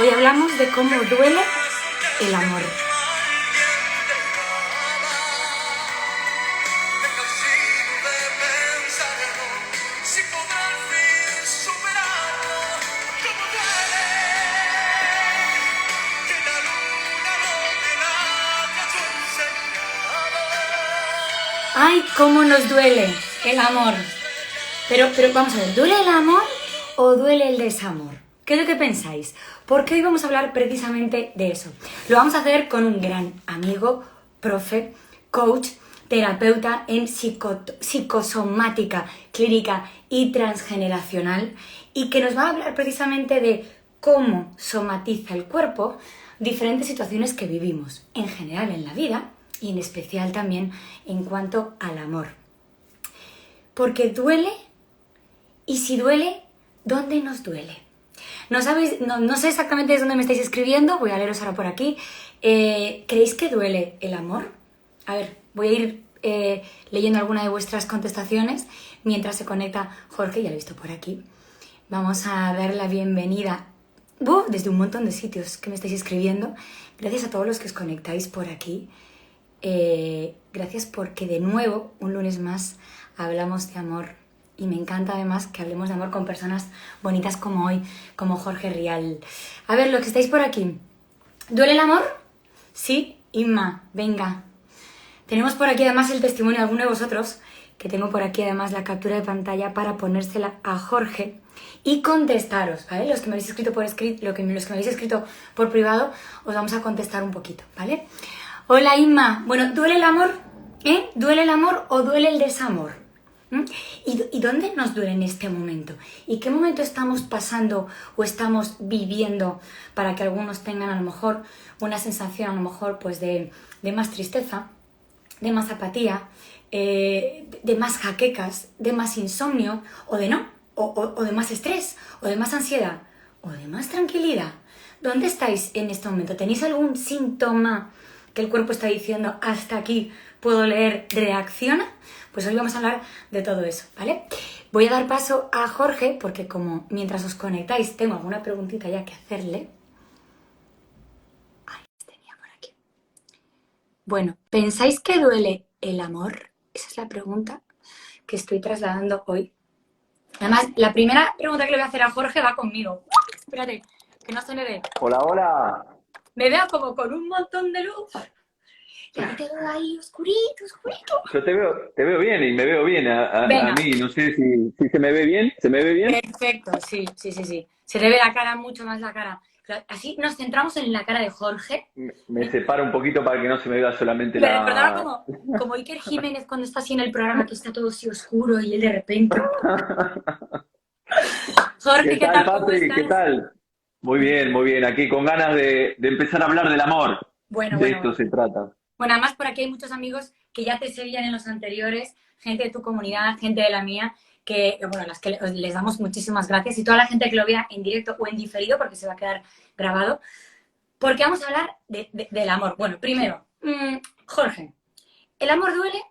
Hoy hablamos de cómo duele el amor. ¡Ay, cómo nos duele el amor! Pero vamos a ver, ¿duele el amor o duele el desamor? ¿Qué es lo que pensáis? Porque hoy vamos a hablar precisamente de eso. Lo vamos a hacer con un gran amigo, profe, coach, terapeuta en psicosomática clínica y transgeneracional, y que nos va a hablar precisamente de cómo somatiza el cuerpo diferentes situaciones que vivimos, en general en la vida y en especial también en cuanto al amor. Porque duele, y si duele, ¿dónde nos duele? No sé exactamente desde dónde me estáis escribiendo, voy a leeros ahora por aquí. ¿Creéis que duele el amor? A ver, voy a ir leyendo alguna de vuestras contestaciones mientras se conecta Jorge, ya lo he visto por aquí. Vamos a dar la bienvenida desde un montón de sitios que me estáis escribiendo. Gracias a todos los que os conectáis por aquí. Gracias porque de nuevo, un lunes más, hablamos de amor. Y me encanta además que hablemos de amor con personas bonitas como hoy, como Jorge Rial. A ver, los que estáis por aquí. ¿Duele el amor? Sí, Inma, venga. Tenemos por aquí además el testimonio de alguno de vosotros, que tengo por aquí además la captura de pantalla para ponérsela a Jorge y contestaros, ¿vale? Los que me habéis escrito por escrito, los que me habéis escrito por privado, os vamos a contestar un poquito, ¿vale? Hola Inma. Bueno, ¿duele el amor? ¿Duele el amor o duele el desamor? ¿Y dónde nos duele en este momento? ¿Y qué momento estamos pasando o estamos viviendo para que algunos tengan a lo mejor una sensación a lo mejor pues de más tristeza, de más apatía, de más jaquecas, de más insomnio o de no, o de más estrés, o de más ansiedad, o de más tranquilidad? ¿Dónde estáis en este momento? ¿Tenéis algún síntoma que el cuerpo está diciendo hasta aquí puedo leer, reacciona? Pues hoy vamos a hablar de todo eso, ¿vale? Voy a dar paso a Jorge porque como mientras os conectáis tengo alguna preguntita ya que hacerle. Ay, tenía por aquí. Bueno, ¿pensáis que duele el amor? Esa es la pregunta que estoy trasladando hoy. Además, la primera pregunta que le voy a hacer a Jorge va conmigo. Espérate, que no se me ve. Hola, hola. Me veo como con un montón de luz. Y a ti te veo ahí oscurito, oscurito. Yo te veo bien y me veo bien a mí. No sé si se me ve bien. ¿Se me ve bien? Perfecto, sí. Se le ve la cara, mucho más la cara. Así nos centramos en la cara de Jorge. Me separo un poquito para que no se me vea solamente Me recordaba como Iker Jiménez cuando está así en el programa, que está todo así oscuro y él de repente... Jorge, ¿Qué tal, ¿cómo Patri? estás? ¿Qué tal? Muy bien. Aquí con ganas de empezar a hablar del amor. De esto se trata. Bueno, además por aquí hay muchos amigos que ya te seguían en los anteriores, gente de tu comunidad, gente de la mía, que, bueno, a las que les damos muchísimas gracias, y toda la gente que lo vea en directo o en diferido, porque se va a quedar grabado, porque vamos a hablar del amor. Bueno, primero, Jorge, ¿el amor duele?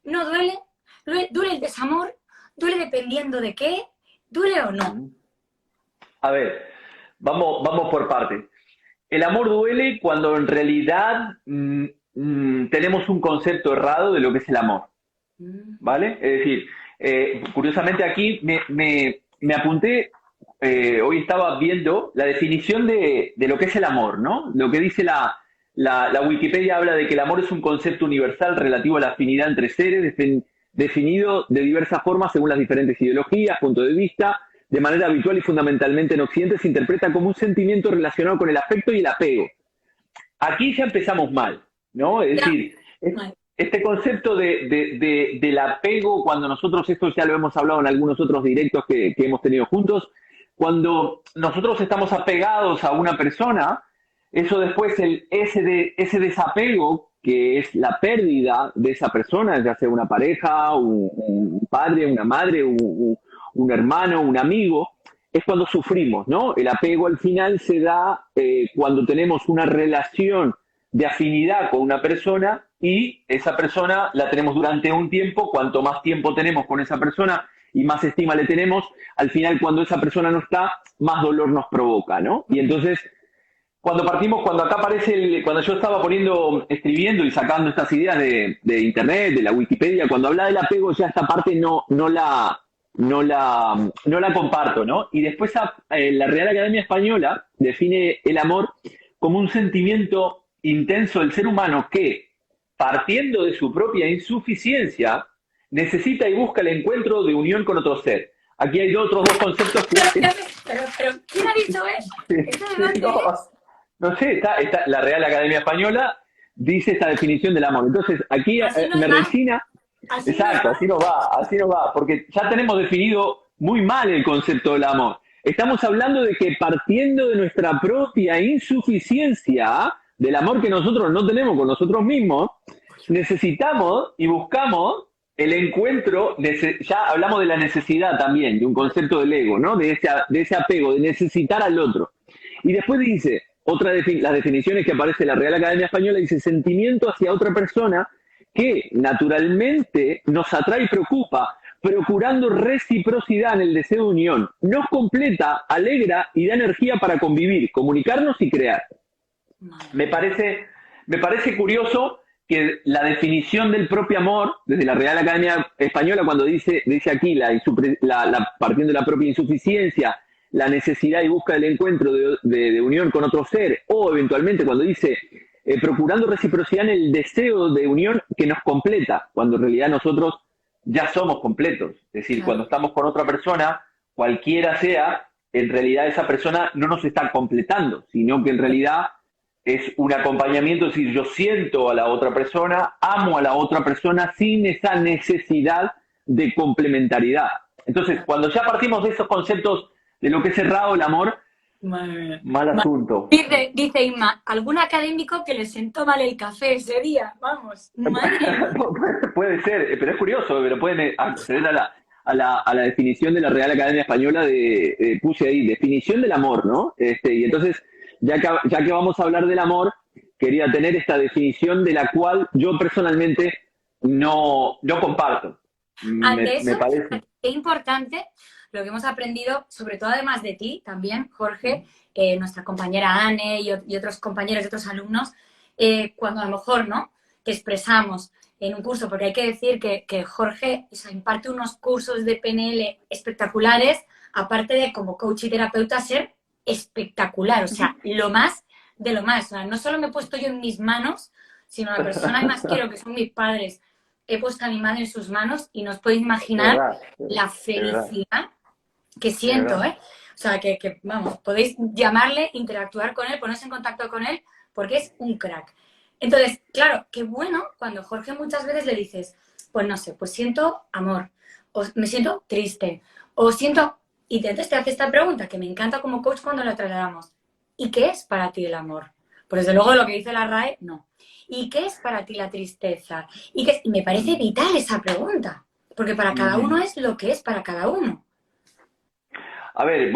¿No duele? ¿Duele el desamor? ¿Duele dependiendo de qué? ¿Duele o no? A ver, vamos por partes. El amor duele cuando en realidad tenemos un concepto errado de lo que es el amor, ¿vale? Es decir, curiosamente aquí me apunté, hoy estaba viendo la definición de lo que es el amor, ¿no? Lo que dice la Wikipedia habla de que el amor es un concepto universal relativo a la afinidad entre seres, definido de diversas formas según las diferentes ideologías, puntos de vista. De manera habitual y fundamentalmente en Occidente se interpreta como un sentimiento relacionado con el afecto y el apego. Aquí ya empezamos mal, ¿no? Es decir, este concepto del apego, cuando nosotros, esto ya lo hemos hablado en algunos otros directos que hemos tenido juntos, cuando nosotros estamos apegados a una persona, eso después, ese desapego, que es la pérdida de esa persona, ya sea una pareja, un padre, una madre, un hermano, un amigo, es cuando sufrimos, ¿no? El apego al final se da cuando tenemos una relación de afinidad con una persona y esa persona la tenemos durante un tiempo. Cuanto más tiempo tenemos con esa persona y más estima le tenemos, al final cuando esa persona no está, más dolor nos provoca, ¿no? Y entonces cuando acá aparece, cuando yo estaba escribiendo y sacando estas ideas de internet, de la Wikipedia, cuando habla del apego, ya esta parte no la comparto, ¿no? Y después la Real Academia Española define el amor como un sentimiento intenso del ser humano que, partiendo de su propia insuficiencia, necesita y busca el encuentro de unión con otro ser. Aquí hay otros dos conceptos que... Pero ¿quién ha dicho eso? ¿Esto de dónde es? No sé, la Real Academia Española dice esta definición del amor. Entonces, aquí me resina... Exacto, así nos va, porque ya tenemos definido muy mal el concepto del amor. Estamos hablando de que partiendo de nuestra propia insuficiencia, del amor que nosotros no tenemos con nosotros mismos, necesitamos y buscamos el encuentro, ya hablamos de la necesidad también, de un concepto del ego, ¿no? De ese apego, de necesitar al otro. Y después dice, las definiciones que aparece en la Real Academia Española, dice sentimiento hacia otra persona que naturalmente nos atrae y preocupa, procurando reciprocidad en el deseo de unión. Nos completa, alegra y da energía para convivir, comunicarnos y crear. Me parece curioso que la definición del propio amor, desde la Real Academia Española, cuando dice aquí, partiendo de la propia insuficiencia, la necesidad y busca del encuentro de unión con otro ser, o eventualmente cuando dice procurando reciprocidad en el deseo de unión que nos completa, cuando en realidad nosotros ya somos completos. Es decir, claro, cuando estamos con otra persona, cualquiera sea, en realidad esa persona no nos está completando, sino que en realidad es un acompañamiento, es decir, yo siento a la otra persona, amo a la otra persona sin esa necesidad de complementariedad. Entonces, cuando ya partimos de esos conceptos de lo que es cerrado el amor, mal asunto. Dice Inma, algún académico que le sentó mal el café ese día, vamos. Puede ser, pero es curioso, pero pueden acceder a la definición de la Real Academia Española puse ahí, definición del amor, ¿no? Y entonces, ya que vamos a hablar del amor, quería tener esta definición de la cual yo personalmente no comparto. Me parece. Qué importante lo que hemos aprendido, sobre todo además de ti también, Jorge, nuestra compañera Anne y otros compañeros y otros alumnos, cuando a lo mejor, ¿no?, te expresamos en un curso, porque hay que decir que Jorge, o sea, imparte unos cursos de PNL espectaculares, aparte de como coach y terapeuta ser espectacular, o sea, lo más de lo más. O sea, no solo me he puesto yo en mis manos, sino la persona que más quiero, que son mis padres, he puesto a mi madre en sus manos y no os podéis imaginar la felicidad que siento, ¿eh? O sea, que vamos, podéis llamarle, interactuar con él, ponerse en contacto con él, porque es un crack. Entonces, claro, qué bueno cuando Jorge muchas veces le dices, pues no sé, pues siento amor, o me siento triste, o siento... Y entonces te hace esta pregunta, que me encanta como coach cuando la trasladamos. ¿Y qué es para ti el amor? Pues desde luego lo que dice la RAE, no. ¿Y qué es para ti la tristeza? Y me parece vital esa pregunta, porque para cada uno es lo que es para cada uno. A ver,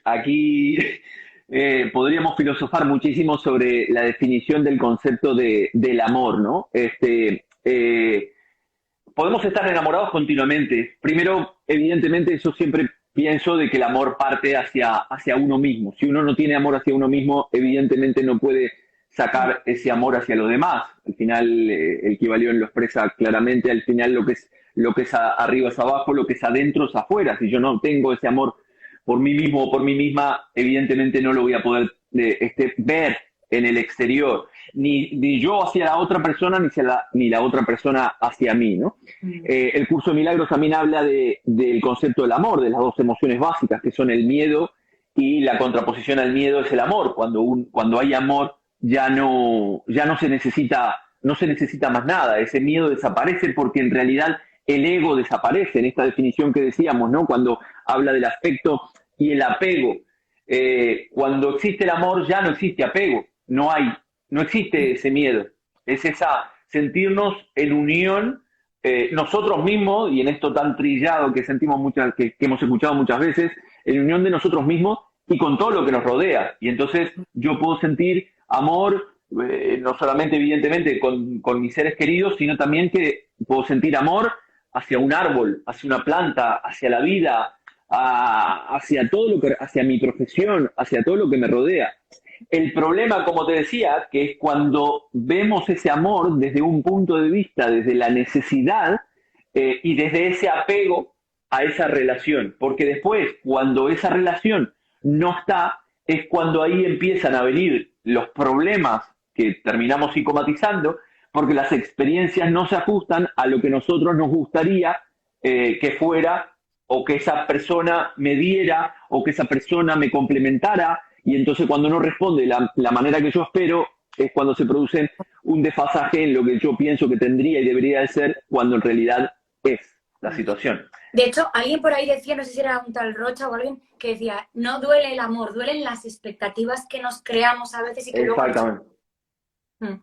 aquí podríamos filosofar muchísimo sobre la definición del concepto del amor, ¿no? Podemos estar enamorados continuamente. Primero, evidentemente, eso siempre pienso de que el amor parte hacia uno mismo. Si uno no tiene amor hacia uno mismo, evidentemente no puede sacar ese amor hacia los demás. Al final, el Kybalión lo expresa claramente, al final lo que es arriba es abajo, lo que es adentro es afuera. Si yo no tengo ese amor por mí mismo o por mí misma, evidentemente no lo voy a poder ver en el exterior, ni yo hacia la otra persona, ni la otra persona hacia mí, ¿no? El curso de Milagros también habla del concepto del amor, de las dos emociones básicas, que son el miedo y la contraposición al miedo es el amor. Cuando hay amor, ya no se necesita más nada, ese miedo desaparece porque en realidad el ego desaparece en esta definición que decíamos, ¿no? Cuando habla del afecto y el apego. Cuando existe el amor ya no existe apego, no existe ese miedo, es sentirnos en unión nosotros mismos, y en esto tan trillado que que hemos escuchado muchas veces, en unión de nosotros mismos y con todo lo que nos rodea. Y entonces yo puedo sentir amor, no solamente evidentemente con mis seres queridos, sino también que puedo sentir amor hacia un árbol, hacia una planta, hacia la vida, hacia todo hacia mi profesión, hacia todo lo que me rodea. El problema, como te decía, que es cuando vemos ese amor desde un punto de vista, desde la necesidad y desde ese apego a esa relación. Porque después, cuando esa relación no está, es cuando ahí empiezan a venir los problemas que terminamos psicomatizando, porque las experiencias no se ajustan a lo que nosotros nos gustaría que fuera, o que esa persona me diera, o que esa persona me complementara, y entonces cuando no responde la manera que yo espero, es cuando se produce un desfasaje en lo que yo pienso que tendría y debería de ser, cuando en realidad es la situación. De hecho, alguien por ahí decía, no sé si era un tal Rocha o alguien, que decía, no duele el amor, duelen las expectativas que nos creamos a veces y que luego... Exactamente.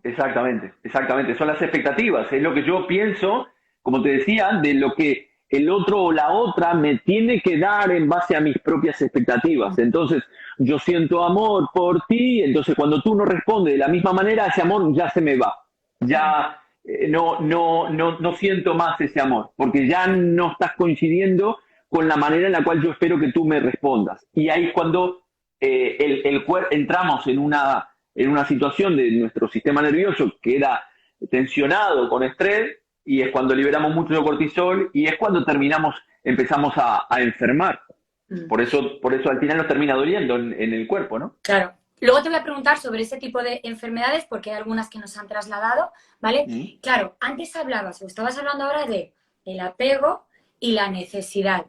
Exactamente, exactamente. Son las expectativas, es lo que yo pienso, como te decía, de lo que el otro o la otra me tiene que dar en base a mis propias expectativas. Entonces, yo siento amor por ti, entonces cuando tú no respondes de la misma manera, ese amor ya se me va. Ya no siento más ese amor, porque ya no estás coincidiendo con la manera en la cual yo espero que tú me respondas. Y ahí es cuando entramos en una situación de nuestro sistema nervioso que era tensionado con estrés, y es cuando liberamos mucho cortisol y es cuando empezamos a enfermar. Por eso al final nos termina doliendo en el cuerpo, ¿no? Claro. Luego te voy a preguntar sobre ese tipo de enfermedades, porque hay algunas que nos han trasladado, ¿vale? Claro, antes hablabas, o estabas hablando ahora de el apego y la necesidad.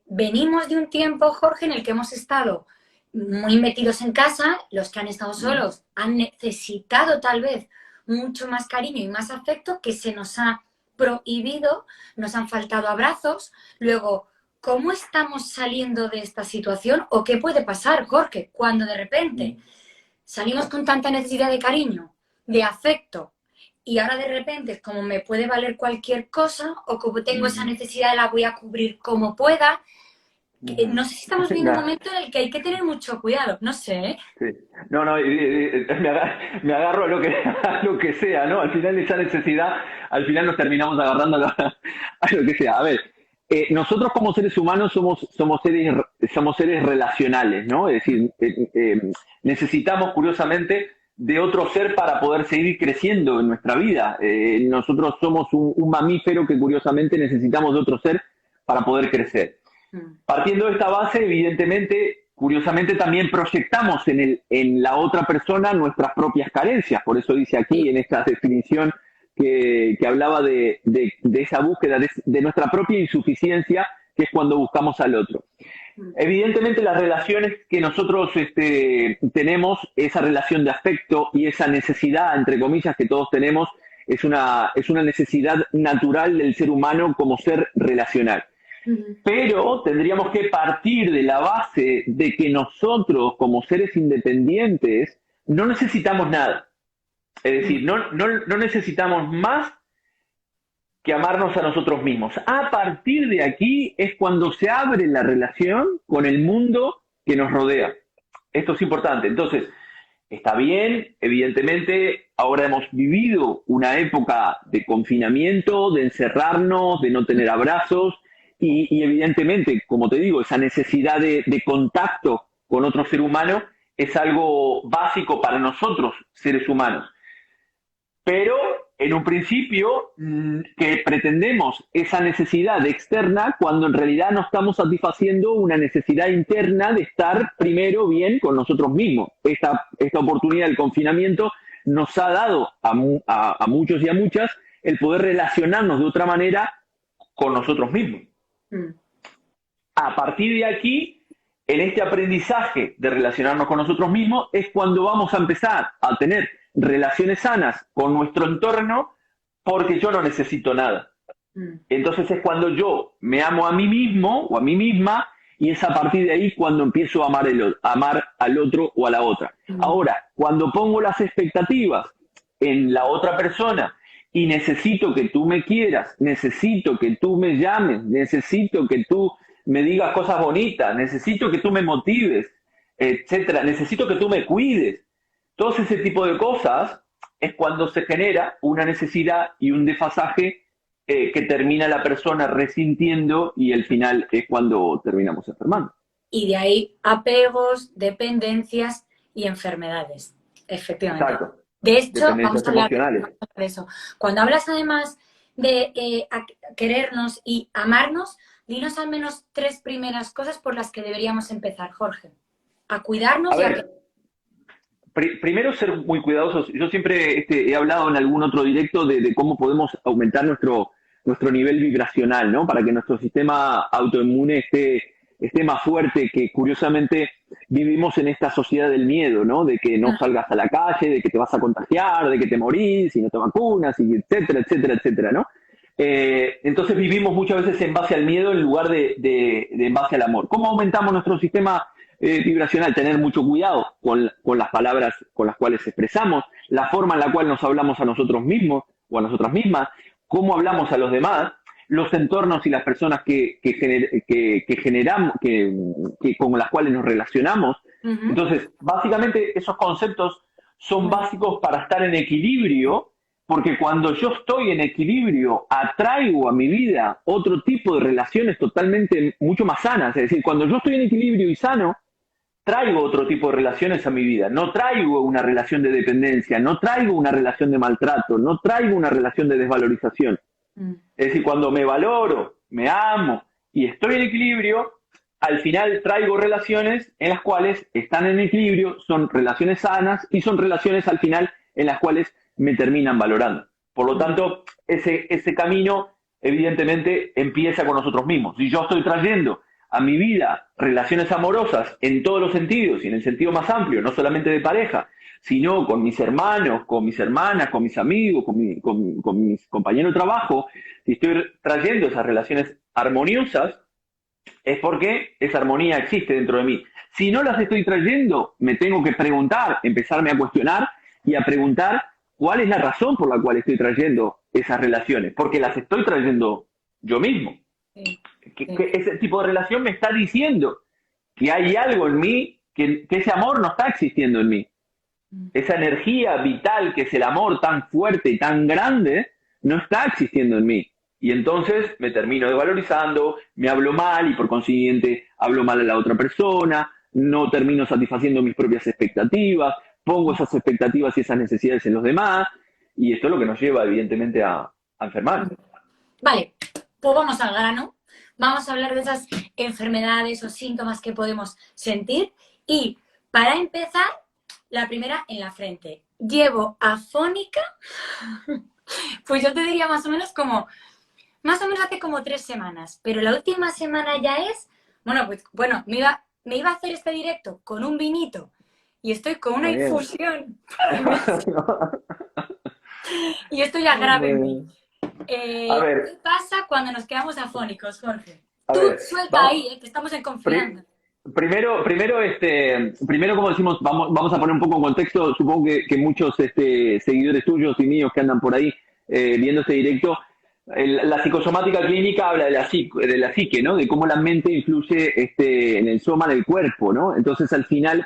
Venimos de un tiempo, Jorge, en el que hemos estado muy metidos en casa, los que han estado solos han necesitado tal vez mucho más cariño y más afecto, que se nos ha prohibido, nos han faltado abrazos. Luego, ¿cómo estamos saliendo de esta situación? ¿O qué puede pasar, Jorge, cuando de repente salimos con tanta necesidad de cariño, de afecto, y ahora de repente, como me puede valer cualquier cosa, o como tengo esa necesidad, la voy a cubrir como pueda? No sé si estamos viendo un momento en el que hay que tener mucho cuidado, no sé, ¿eh? Sí. No, me agarro a lo que sea, ¿no? Al final esa necesidad, al final nos terminamos agarrando a lo que sea. A ver, nosotros como seres humanos somos seres relacionales, ¿no? Es decir, necesitamos curiosamente de otro ser para poder seguir creciendo en nuestra vida. Nosotros somos un mamífero que curiosamente necesitamos de otro ser para poder crecer. Partiendo de esta base, evidentemente, curiosamente también proyectamos en la otra persona nuestras propias carencias. Por eso dice aquí, en esta definición que hablaba de esa búsqueda de nuestra propia insuficiencia, que es cuando buscamos al otro. Evidentemente, las relaciones que nosotros tenemos, esa relación de afecto y esa necesidad, entre comillas, que todos tenemos, es una necesidad natural del ser humano como ser relacional. Pero tendríamos que partir de la base de que nosotros, como seres independientes, no necesitamos nada. Es decir, no necesitamos más que amarnos a nosotros mismos. A partir de aquí es cuando se abre la relación con el mundo que nos rodea. Esto es importante. Entonces, está bien, evidentemente, ahora hemos vivido una época de confinamiento, de encerrarnos, de no tener abrazos, y evidentemente, como te digo, esa necesidad de contacto con otro ser humano es algo básico para nosotros, seres humanos. Pero en un principio que pretendemos esa necesidad externa cuando en realidad no estamos satisfaciendo una necesidad interna de estar primero bien con nosotros mismos. Esta oportunidad del confinamiento nos ha dado a muchos y a muchas el poder relacionarnos de otra manera con nosotros mismos. A partir de aquí, en este aprendizaje de relacionarnos con nosotros mismos, es cuando vamos a empezar a tener relaciones sanas con nuestro entorno, porque yo no necesito nada. Entonces es cuando yo me amo a mí mismo o a mí misma, y es a partir de ahí cuando empiezo a amar al otro o a la otra. Ahora, cuando pongo las expectativas en la otra persona y necesito que tú me quieras, necesito que tú me llames, necesito que tú me digas cosas bonitas, necesito que tú me motives, etcétera, necesito que tú me cuides. Todo ese tipo de cosas es cuando se genera una necesidad y un desfasaje que termina la persona resintiendo, y el final es cuando terminamos enfermando. Y de ahí apegos, dependencias y enfermedades, efectivamente. Exacto. De hecho, Dependencias emocionales. vamos a hablar de eso. Cuando hablas además de querernos y amarnos, dinos al menos 3 primeras cosas por las que deberíamos empezar, Jorge. A cuidarnos A ver, primero ser muy cuidadosos. Yo siempre he hablado en algún otro directo de cómo podemos aumentar nuestro nivel vibracional, ¿no? Para que nuestro sistema autoinmune esté más fuerte, que curiosamente vivimos en esta sociedad del miedo, ¿no? De que no salgas a la calle, de que te vas a contagiar, de que te morís si no te vacunas, y etcétera, etcétera, etcétera, ¿no? Entonces vivimos muchas veces en base al miedo en lugar de en base al amor. ¿Cómo aumentamos nuestro sistema vibracional? Tener mucho cuidado con las palabras con las cuales expresamos, la forma en la cual nos hablamos a nosotros mismos o a nosotras mismas, cómo hablamos a los demás, los entornos y las personas que generamos, con las cuales nos relacionamos. Uh-huh. Entonces, básicamente esos conceptos son básicos para estar en equilibrio, porque cuando yo estoy en equilibrio, atraigo a mi vida otro tipo de relaciones totalmente mucho más sanas. Es decir, cuando yo estoy en equilibrio y sano, traigo otro tipo de relaciones a mi vida. No traigo una relación de dependencia, no traigo una relación de maltrato, no traigo una relación de desvalorización. Es decir, cuando me valoro, me amo y estoy en equilibrio, al final traigo relaciones en las cuales están en equilibrio, son relaciones sanas y son relaciones al final en las cuales me terminan valorando. Por lo tanto, ese camino evidentemente empieza con nosotros mismos. Si yo estoy trayendo a mi vida relaciones amorosas en todos los sentidos y en el sentido más amplio, no solamente de pareja, sino con mis hermanos, con mis hermanas, con mis amigos, con mis compañeros de trabajo, si estoy trayendo esas relaciones armoniosas, es porque esa armonía existe dentro de mí. Si no las estoy trayendo, me tengo que preguntar, empezarme a cuestionar y a preguntar cuál es la razón por la cual estoy trayendo esas relaciones, porque las estoy trayendo yo mismo. Sí. Que ese tipo de relación me está diciendo que hay algo en mí, que ese amor no está existiendo en mí. Esa energía vital que es el amor tan fuerte y tan grande, no está existiendo en mí. Y entonces me termino desvalorizando, me hablo mal y por consiguiente hablo mal a la otra persona, no termino satisfaciendo mis propias expectativas, pongo esas expectativas y esas necesidades en los demás, y esto es lo que nos lleva evidentemente a enfermar. Vale, pues vamos al grano. Vamos a hablar de esas enfermedades o síntomas que podemos sentir. Y para empezar, la primera en la frente. Llevo afónica, pues yo te diría más o menos hace como 3 semanas. Pero la última semana ya es, bueno, me iba a hacer este directo con un vinito y estoy con una infusión. Y esto ya grave en mí. ¿Qué pasa cuando nos quedamos afónicos, Jorge? Tú suelta ahí, que estamos en confianza. Primero, como decimos, vamos a poner un poco en contexto. Supongo que muchos seguidores tuyos y míos que andan por ahí viendo este directo, la psicosomática clínica habla de la psique, ¿no? De cómo la mente influye en el soma del cuerpo, ¿no? Entonces, al final,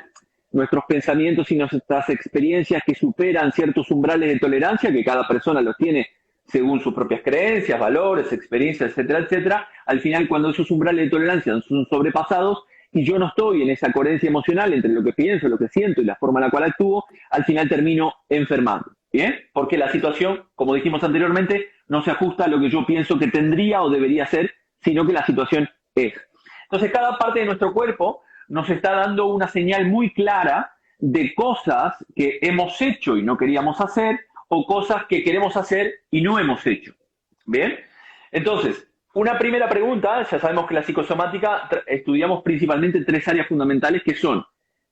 nuestros pensamientos y nuestras experiencias que superan ciertos umbrales de tolerancia, que cada persona los tiene según sus propias creencias, valores, experiencias, etcétera, etcétera, al final cuando esos umbrales de tolerancia son sobrepasados y yo no estoy en esa coherencia emocional entre lo que pienso, lo que siento y la forma en la cual actúo, al final termino enfermando, ¿bien? Porque la situación, como dijimos anteriormente, no se ajusta a lo que yo pienso que tendría o debería ser, sino que la situación es. Entonces cada parte de nuestro cuerpo nos está dando una señal muy clara de cosas que hemos hecho y no queríamos hacer, o cosas que queremos hacer y no hemos hecho. ¿Bien? Entonces, una primera pregunta, ya sabemos que la psicosomática estudiamos principalmente 3 áreas fundamentales que son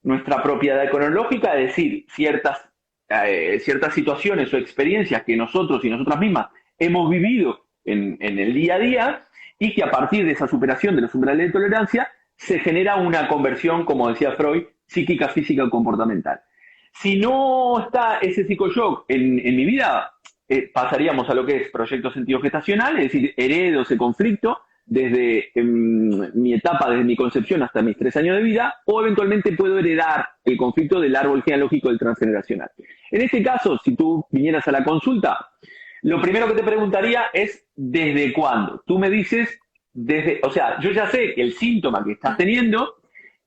nuestra propiedad cronológica, es decir, ciertas situaciones o experiencias que nosotros y nosotras mismas hemos vivido en el día a día y que a partir de esa superación de los umbrales de tolerancia se genera una conversión, como decía Freud, psíquica, física o comportamental. Si no está ese psicoshock en mi vida, pasaríamos a lo que es proyecto sentido gestacional, es decir, heredo ese conflicto desde mi etapa, desde mi concepción hasta mis 3 años de vida, o eventualmente puedo heredar el conflicto del árbol genealógico del transgeneracional. En este caso, si tú vinieras a la consulta, lo primero que te preguntaría es ¿desde cuándo? Tú me dices, o sea, yo ya sé que el síntoma que estás teniendo,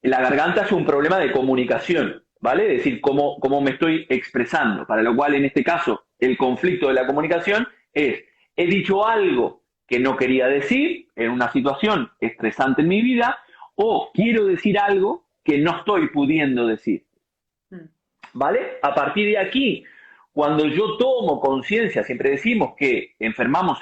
la garganta es un problema de comunicación. ¿vale? Es decir, cómo me estoy expresando, para lo cual en este caso el conflicto de la comunicación es, he dicho algo que no quería decir en una situación estresante en mi vida, o quiero decir algo que no estoy pudiendo decir, ¿vale? A partir de aquí, cuando yo tomo conciencia, siempre decimos que enfermamos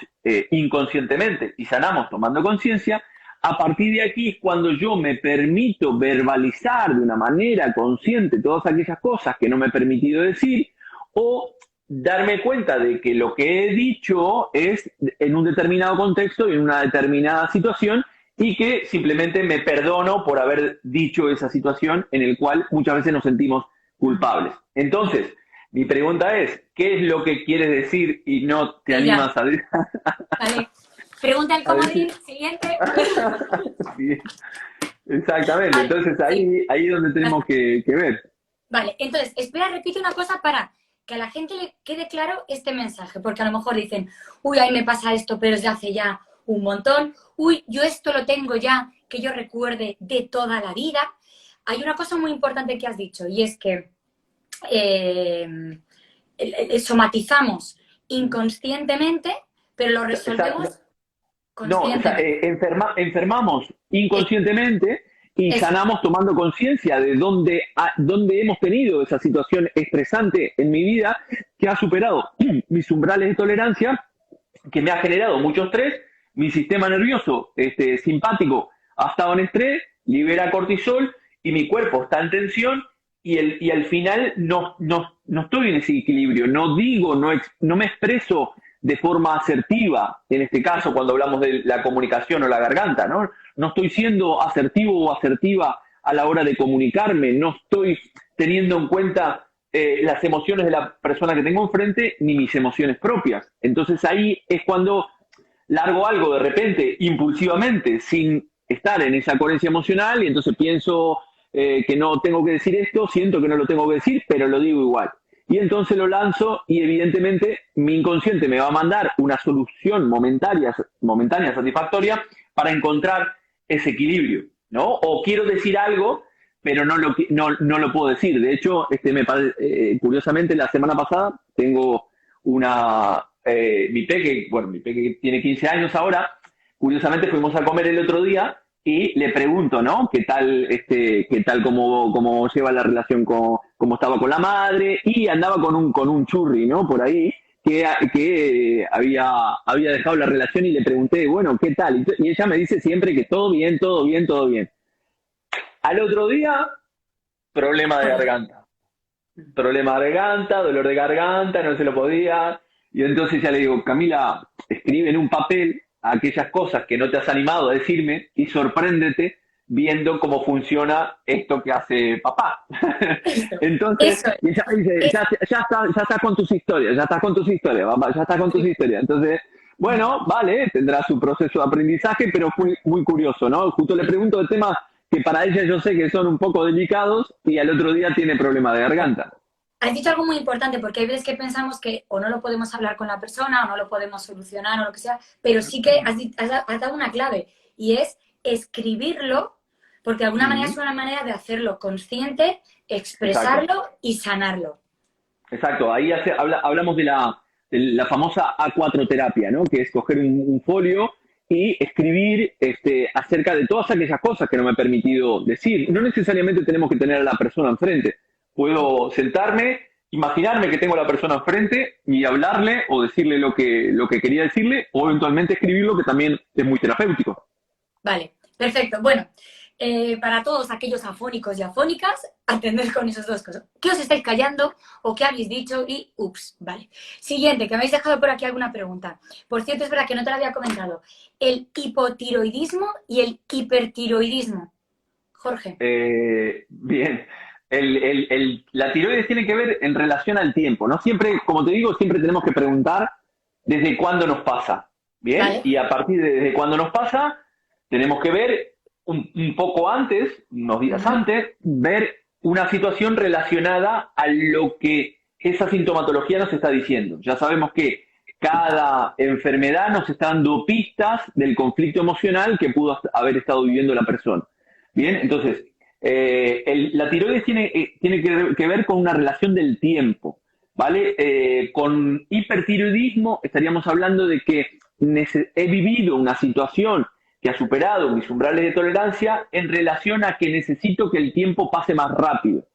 inconscientemente y sanamos tomando conciencia, a partir de aquí es cuando yo me permito verbalizar de una manera consciente todas aquellas cosas que no me he permitido decir, o darme cuenta de que lo que he dicho es en un determinado contexto y en una determinada situación, y que simplemente me perdono por haber dicho esa situación en el cual muchas veces nos sentimos culpables. Entonces, mi pregunta es, ¿qué es lo que quieres decir y no te animas a decir? Vale. Pregunta el comodín, siguiente. Sí, exactamente, vale, entonces ahí es donde tenemos que ver. Vale, entonces, espera, repite una cosa para que a la gente le quede claro este mensaje, porque a lo mejor dicen, uy, ahí me pasa esto, pero desde hace ya un montón, uy, yo esto lo tengo ya, que yo recuerde de toda la vida. Hay una cosa muy importante que has dicho, y es que somatizamos inconscientemente, pero lo resolvemos conscientemente. No, enfermamos inconscientemente y sanamos tomando conciencia de dónde hemos tenido esa situación estresante en mi vida que ha superado mis umbrales de tolerancia, que me ha generado mucho estrés. Mi sistema nervioso simpático ha estado en estrés, libera cortisol y mi cuerpo está en tensión, y al final no estoy en ese equilibrio, no me expreso de forma asertiva, en este caso cuando hablamos de la comunicación o la garganta, ¿no? No estoy siendo asertivo o asertiva a la hora de comunicarme, no estoy teniendo en cuenta las emociones de la persona que tengo enfrente, ni mis emociones propias. Entonces ahí es cuando largo algo de repente, impulsivamente, sin estar en esa coherencia emocional, y entonces pienso que no tengo que decir esto, siento que no lo tengo que decir, pero lo digo igual. Y entonces lo lanzo y evidentemente mi inconsciente me va a mandar una solución momentánea, satisfactoria, para encontrar ese equilibrio, ¿no? O quiero decir algo, pero no lo puedo decir. De hecho, curiosamente, la semana pasada tengo mi peque tiene 15 años ahora, curiosamente fuimos a comer el otro día y le pregunto, ¿no? ¿Qué tal cómo lleva la relación cómo estaba con la madre? Y andaba con un churri, ¿no? Por ahí, que había dejado la relación, y le pregunté, bueno, ¿qué tal? Y ella me dice siempre que todo bien, todo bien, todo bien. Al otro día, problema de garganta. Problema de garganta, dolor de garganta, no se lo podía. Y entonces ya le digo, Camila, escribe en un papel aquellas cosas que no te has animado a decirme y sorpréndete viendo cómo funciona esto que hace papá. Entonces, ella me dice, ya estás con tus historias, papá, ya estás con tus historias. Entonces, bueno, vale, tendrá su proceso de aprendizaje, pero fue muy curioso, ¿no? Justo le pregunto de temas que para ella yo sé que son un poco delicados, y al otro día tiene problema de garganta. Has dicho algo muy importante, porque hay veces que pensamos que o no lo podemos hablar con la persona o no lo podemos solucionar o lo que sea, pero sí que has dado una clave, y es escribirlo, porque de alguna manera es una manera de hacerlo consciente, expresarlo. Exacto. Y sanarlo. Exacto, ahí hablamos de la famosa A4 terapia, ¿no? Que es coger un folio y escribir acerca de todas aquellas cosas que no me he permitido decir. No necesariamente tenemos que tener a la persona enfrente. Puedo sentarme, imaginarme que tengo a la persona enfrente y hablarle o decirle lo que quería decirle, o eventualmente escribirlo, que también es muy terapéutico. Vale, perfecto. Bueno, para todos aquellos afónicos y afónicas, atender con esas dos cosas. ¿Qué os estáis callando o qué habéis dicho? Y ups, vale. Siguiente, que me habéis dejado por aquí alguna pregunta. Por cierto, es verdad que no te lo había comentado. El hipotiroidismo y el hipertiroidismo. Jorge. Bien. La tiroides tiene que ver en relación al tiempo, ¿no? Siempre, como te digo, siempre tenemos que preguntar desde cuándo nos pasa, ¿bien? Vale. Y a partir de desde cuándo nos pasa, tenemos que ver un poco antes, unos días antes, ver una situación relacionada a lo que esa sintomatología nos está diciendo. Ya sabemos que cada enfermedad nos está dando pistas del conflicto emocional que pudo haber estado viviendo la persona. Bien, entonces, La tiroides tiene que ver con una relación del tiempo, ¿vale? Con hipertiroidismo estaríamos hablando de que he vivido una situación que ha superado mis umbrales de tolerancia en relación a que necesito que el tiempo pase más rápido,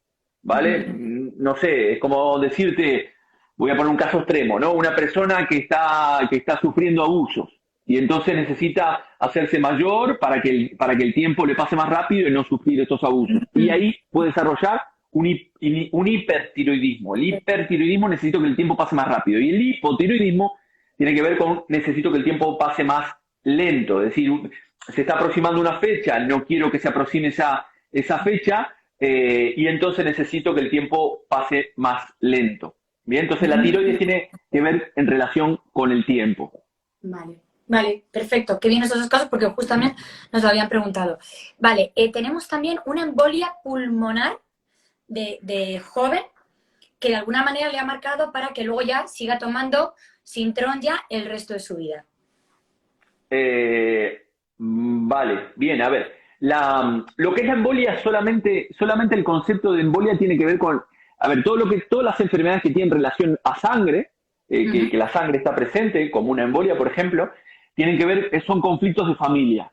¿vale? No sé, es como decirte, voy a poner un caso extremo, ¿no? Una persona que está sufriendo abusos y entonces necesita hacerse mayor para que el tiempo le pase más rápido y no sufrir estos abusos. Y ahí puede desarrollar un hipertiroidismo. El hipertiroidismo necesito que el tiempo pase más rápido. Y el hipotiroidismo tiene que ver con necesito que el tiempo pase más lento. Es decir, se está aproximando una fecha, no quiero que se aproxime esa fecha, y entonces necesito que el tiempo pase más lento. Bien, entonces la tiroides tiene que ver en relación con el tiempo. Vale. Vale, perfecto. Qué bien esos dos casos porque justamente nos lo habían preguntado. Vale, tenemos también una embolia pulmonar de joven que de alguna manera le ha marcado para que luego ya siga tomando Sintrom ya el resto de su vida. Vale, bien, a ver. Lo que es la embolia, solamente el concepto de embolia tiene que ver con, a ver, todas las enfermedades que tienen relación a sangre, que la sangre está presente, como una embolia, por ejemplo, tienen que ver, son conflictos de familia,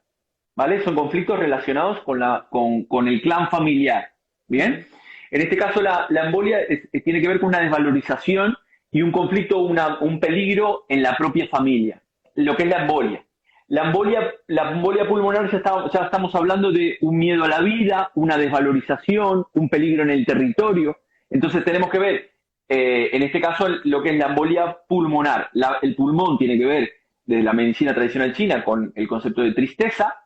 ¿vale? Son conflictos relacionados con el clan familiar, ¿bien? En este caso, la embolia tiene que ver con una desvalorización y un conflicto, un peligro en la propia familia, lo que es la embolia. La embolia pulmonar ya estamos hablando de un miedo a la vida, una desvalorización, un peligro en el territorio. Entonces tenemos que ver, en este caso, lo que es la embolia pulmonar. El pulmón tiene que ver desde la medicina tradicional china con el concepto de tristeza.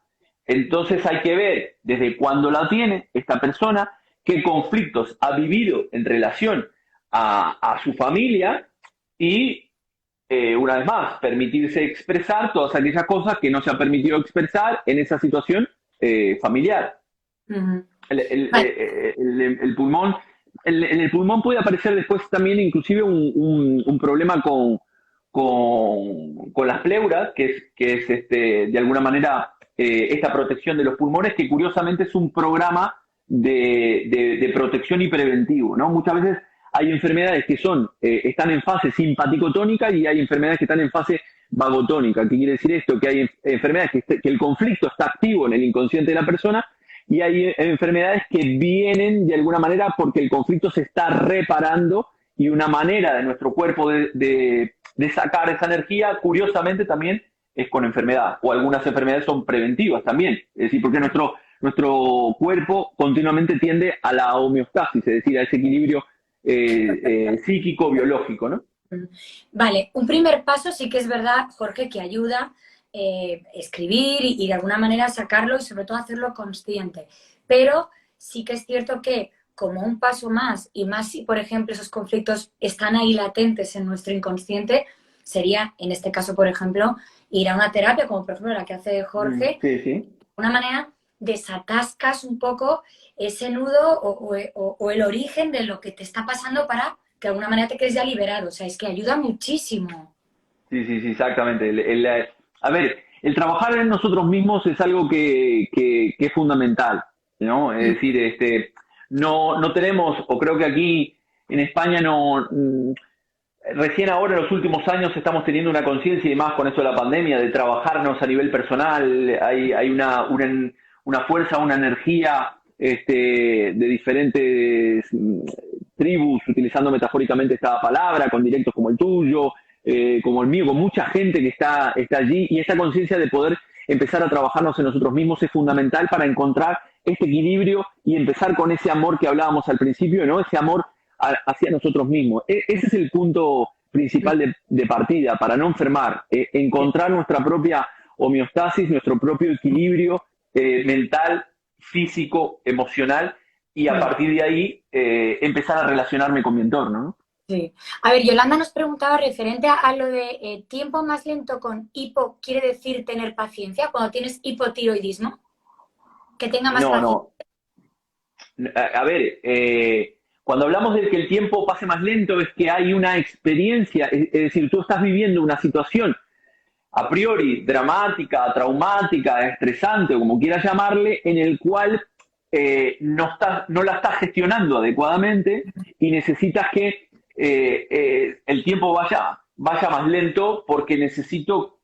Entonces hay que ver desde cuándo la tiene esta persona, qué conflictos ha vivido en relación a su familia y, una vez más, permitirse expresar todas aquellas cosas que no se ha permitido expresar en esa situación familiar. El pulmón, en el pulmón puede aparecer después también inclusive un problema con las pleuras, que es de alguna manera esta protección de los pulmones, que curiosamente es un programa de protección y preventivo, ¿no? Muchas veces hay enfermedades que están en fase simpaticotónica y hay enfermedades que están en fase vagotónica. ¿Qué quiere decir esto? Que hay enfermedades que el conflicto está activo en el inconsciente de la persona y hay enfermedades que vienen de alguna manera porque el conflicto se está reparando y una manera de nuestro cuerpo de sacar esa energía, curiosamente también es con enfermedad, o algunas enfermedades son preventivas también, es decir, porque nuestro cuerpo continuamente tiende a la homeostasis, es decir, a ese equilibrio psíquico, biológico, ¿no? Vale, un primer paso sí que es verdad, Jorge, que ayuda escribir y de alguna manera sacarlo y sobre todo hacerlo consciente, pero sí que es cierto que como un paso más, y más si, por ejemplo, esos conflictos están ahí latentes en nuestro inconsciente, sería, en este caso, por ejemplo, ir a una terapia, como por ejemplo la que hace Jorge, de una manera desatascas un poco ese nudo o el origen de lo que te está pasando para que de alguna manera te quedes ya liberado. O sea, es que ayuda muchísimo. Sí, exactamente. A ver, el trabajar en nosotros mismos es algo que es fundamental, ¿no? Es decir, no tenemos, o creo que aquí en España recién ahora en los últimos años estamos teniendo una conciencia y más con esto de la pandemia, de trabajarnos a nivel personal, hay una fuerza, una energía de diferentes tribus, utilizando metafóricamente esta palabra, con directos como el tuyo, como el mío, con mucha gente que está allí, y esta conciencia de poder empezar a trabajarnos en nosotros mismos es fundamental para encontrar este equilibrio y empezar con ese amor que hablábamos al principio, ¿no? Ese amor hacia nosotros mismos. Ese es el punto principal de partida para no enfermar, encontrar nuestra propia homeostasis, nuestro propio equilibrio mental, físico, emocional, y a partir de ahí empezar a relacionarme con mi entorno, ¿no? Sí. A ver, Yolanda nos preguntaba referente a lo de tiempo más lento con hipo, ¿quiere decir tener paciencia cuando tienes hipotiroidismo? Que tenga más paciencia. No. A ver, cuando hablamos de que el tiempo pase más lento es que hay una experiencia, es decir, tú estás viviendo una situación a priori dramática, traumática, estresante, o como quieras llamarle, en el cual no la estás gestionando adecuadamente y necesitas que el tiempo vaya más lento porque necesito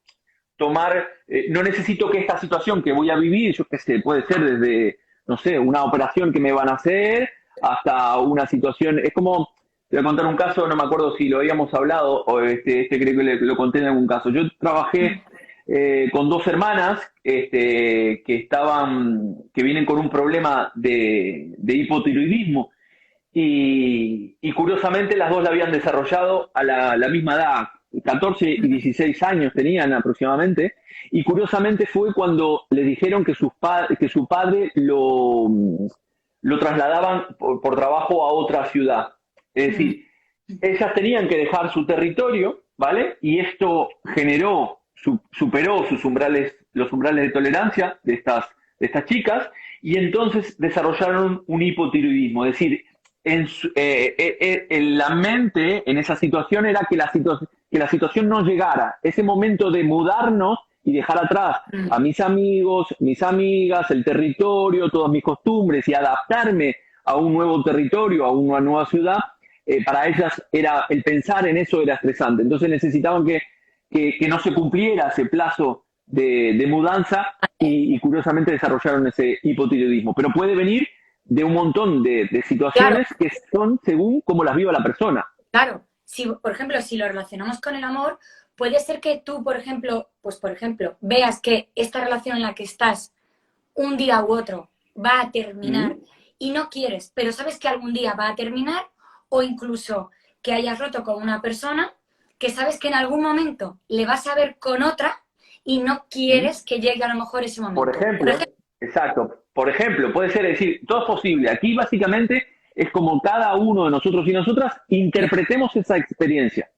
no necesito que esta situación que voy a vivir, yo qué sé, puede ser desde, no sé, una operación que me van a hacer hasta una situación, es como, te voy a contar un caso, no me acuerdo si lo habíamos hablado, o creo que lo conté en algún caso. Yo trabajé con dos hermanas que vienen con un problema de hipotiroidismo y curiosamente las dos la habían desarrollado a la misma edad, 14 y 16 años tenían aproximadamente, y curiosamente fue cuando le dijeron que su padre lo trasladaban por trabajo a otra ciudad. Es decir, ellas tenían que dejar su territorio, ¿vale? Y esto superó los umbrales de tolerancia de estas chicas, y entonces desarrollaron un hipotiroidismo. Es decir, en la mente, en esa situación, era que la situación no llegara. Ese momento de mudarnos y dejar atrás a mis amigos, mis amigas, el territorio, todas mis costumbres y adaptarme a un nuevo territorio, a una nueva ciudad, para ellas el pensar en eso era estresante. Entonces necesitaban que no se cumpliera ese plazo de mudanza y curiosamente desarrollaron ese hipotiroidismo. Pero puede venir de un montón de situaciones que son según cómo las viva la persona. Claro, por ejemplo, si lo relacionamos con el amor, puede ser que tú, por ejemplo, veas que esta relación en la que estás un día u otro va a terminar y no quieres, pero sabes que algún día va a terminar, o incluso que hayas roto con una persona que sabes que en algún momento le vas a ver con otra y no quieres que llegue a lo mejor ese momento. Por ejemplo, exacto. Por ejemplo, puede ser, decir, todo es posible. Aquí básicamente es como cada uno de nosotros y nosotras interpretemos esa experiencia.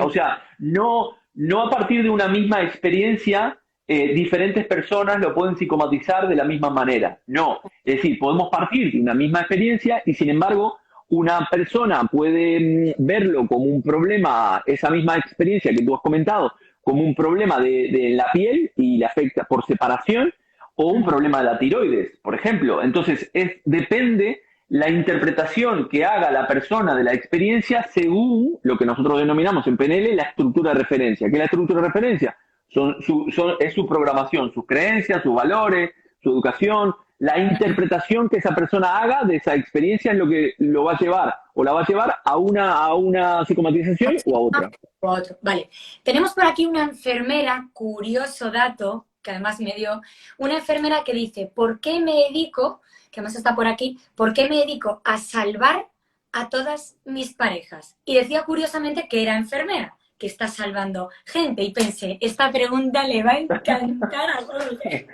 O sea, no a partir de una misma experiencia, diferentes personas lo pueden psicomatizar de la misma manera. No, es decir, podemos partir de una misma experiencia y sin embargo una persona puede verlo como un problema, esa misma experiencia que tú has comentado, como un problema de la piel y le afecta por separación, o un problema de la tiroides, por ejemplo. Entonces, depende la interpretación que haga la persona de la experiencia según lo que nosotros denominamos en PNL la estructura de referencia. ¿Qué es la estructura de referencia? Es su programación, sus creencias, sus valores, su educación. La interpretación que esa persona haga de esa experiencia es lo que lo va a llevar o la va a llevar a una psicomatización o a otra. Vale. Tenemos por aquí una enfermera, curioso dato, que además me dio, una enfermera que dice, ¿por qué me dedico, que además está por aquí, ¿por qué me dedico a salvar a todas mis parejas? Y decía curiosamente que era enfermera, que está salvando gente. Y pensé, esta pregunta le va a encantar a Jorge.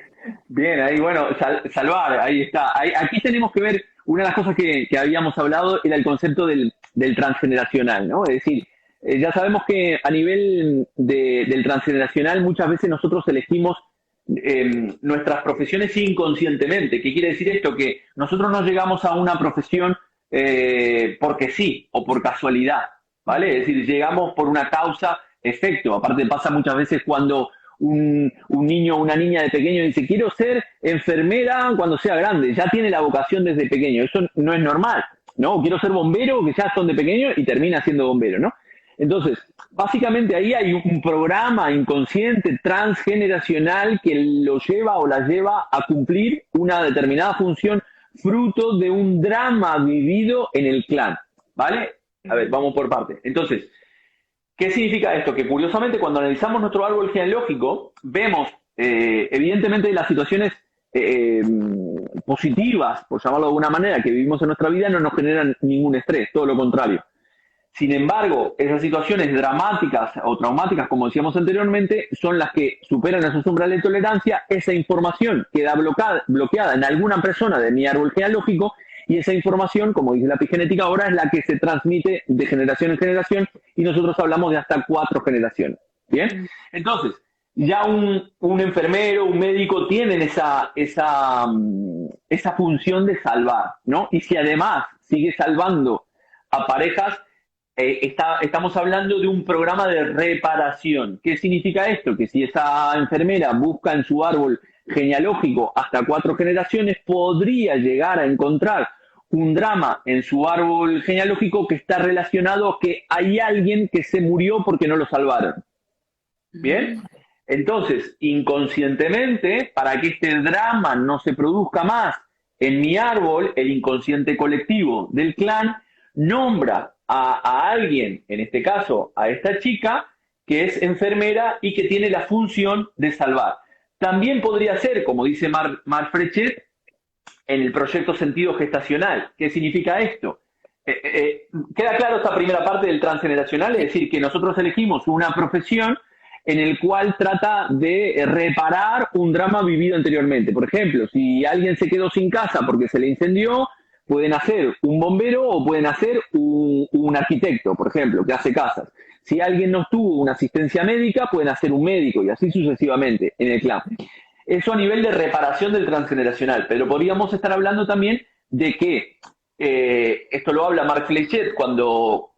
Bien, ahí bueno, salvar, ahí está. Aquí tenemos que ver, una de las cosas que habíamos hablado era el concepto del transgeneracional, ¿no? Es decir, ya sabemos que a nivel del transgeneracional muchas veces nosotros elegimos nuestras profesiones inconscientemente. ¿Qué quiere decir esto? Que nosotros no llegamos a una profesión porque sí o por casualidad, ¿vale? Es decir, llegamos por una causa-efecto. Aparte pasa muchas veces cuando un niño o una niña de pequeño dice, quiero ser enfermera cuando sea grande, ya tiene la vocación desde pequeño. Eso no es normal, ¿no? Quiero ser bombero, que ya son de pequeño y termina siendo bombero, ¿no? Entonces, básicamente ahí hay un programa inconsciente transgeneracional que lo lleva o la lleva a cumplir una determinada función fruto de un drama vivido en el clan, ¿vale? A ver, vamos por partes. Entonces, ¿qué significa esto? Que curiosamente cuando analizamos nuestro árbol genealógico, vemos evidentemente las situaciones positivas, por llamarlo de alguna manera, que vivimos en nuestra vida no nos generan ningún estrés, todo lo contrario. Sin embargo, esas situaciones dramáticas o traumáticas, como decíamos anteriormente, son las que superan esos umbrales de tolerancia. Esa información queda bloqueada en alguna persona de mi árbol genealógico y esa información, como dice la epigenética ahora, es la que se transmite de generación en generación y nosotros hablamos de hasta 4 generaciones. ¿Bien? Entonces, ya un enfermero, un médico tienen esa función de salvar, ¿no? Y si además sigue salvando a parejas, estamos hablando de un programa de reparación. ¿Qué significa esto? Que si esa enfermera busca en su árbol genealógico hasta 4 generaciones, podría llegar a encontrar un drama en su árbol genealógico que está relacionado a que hay alguien que se murió porque no lo salvaron. ¿Bien? Entonces, inconscientemente, para que este drama no se produzca más en mi árbol, el inconsciente colectivo del clan nombra a alguien, en este caso a esta chica, que es enfermera y que tiene la función de salvar. También podría ser, como dice Marc Frechet, en el proyecto sentido gestacional. ¿Qué significa esto? ¿Queda claro esta primera parte del transgeneracional? Es decir, que nosotros elegimos una profesión en el cual trata de reparar un drama vivido anteriormente. Por ejemplo, si alguien se quedó sin casa porque se le incendió, pueden hacer un bombero o pueden hacer un arquitecto, por ejemplo, que hace casas. Si alguien no tuvo una asistencia médica, pueden hacer un médico y así sucesivamente en el clan. Eso a nivel de reparación del transgeneracional, pero podríamos estar hablando también de que, esto lo habla Marc Flechet cuando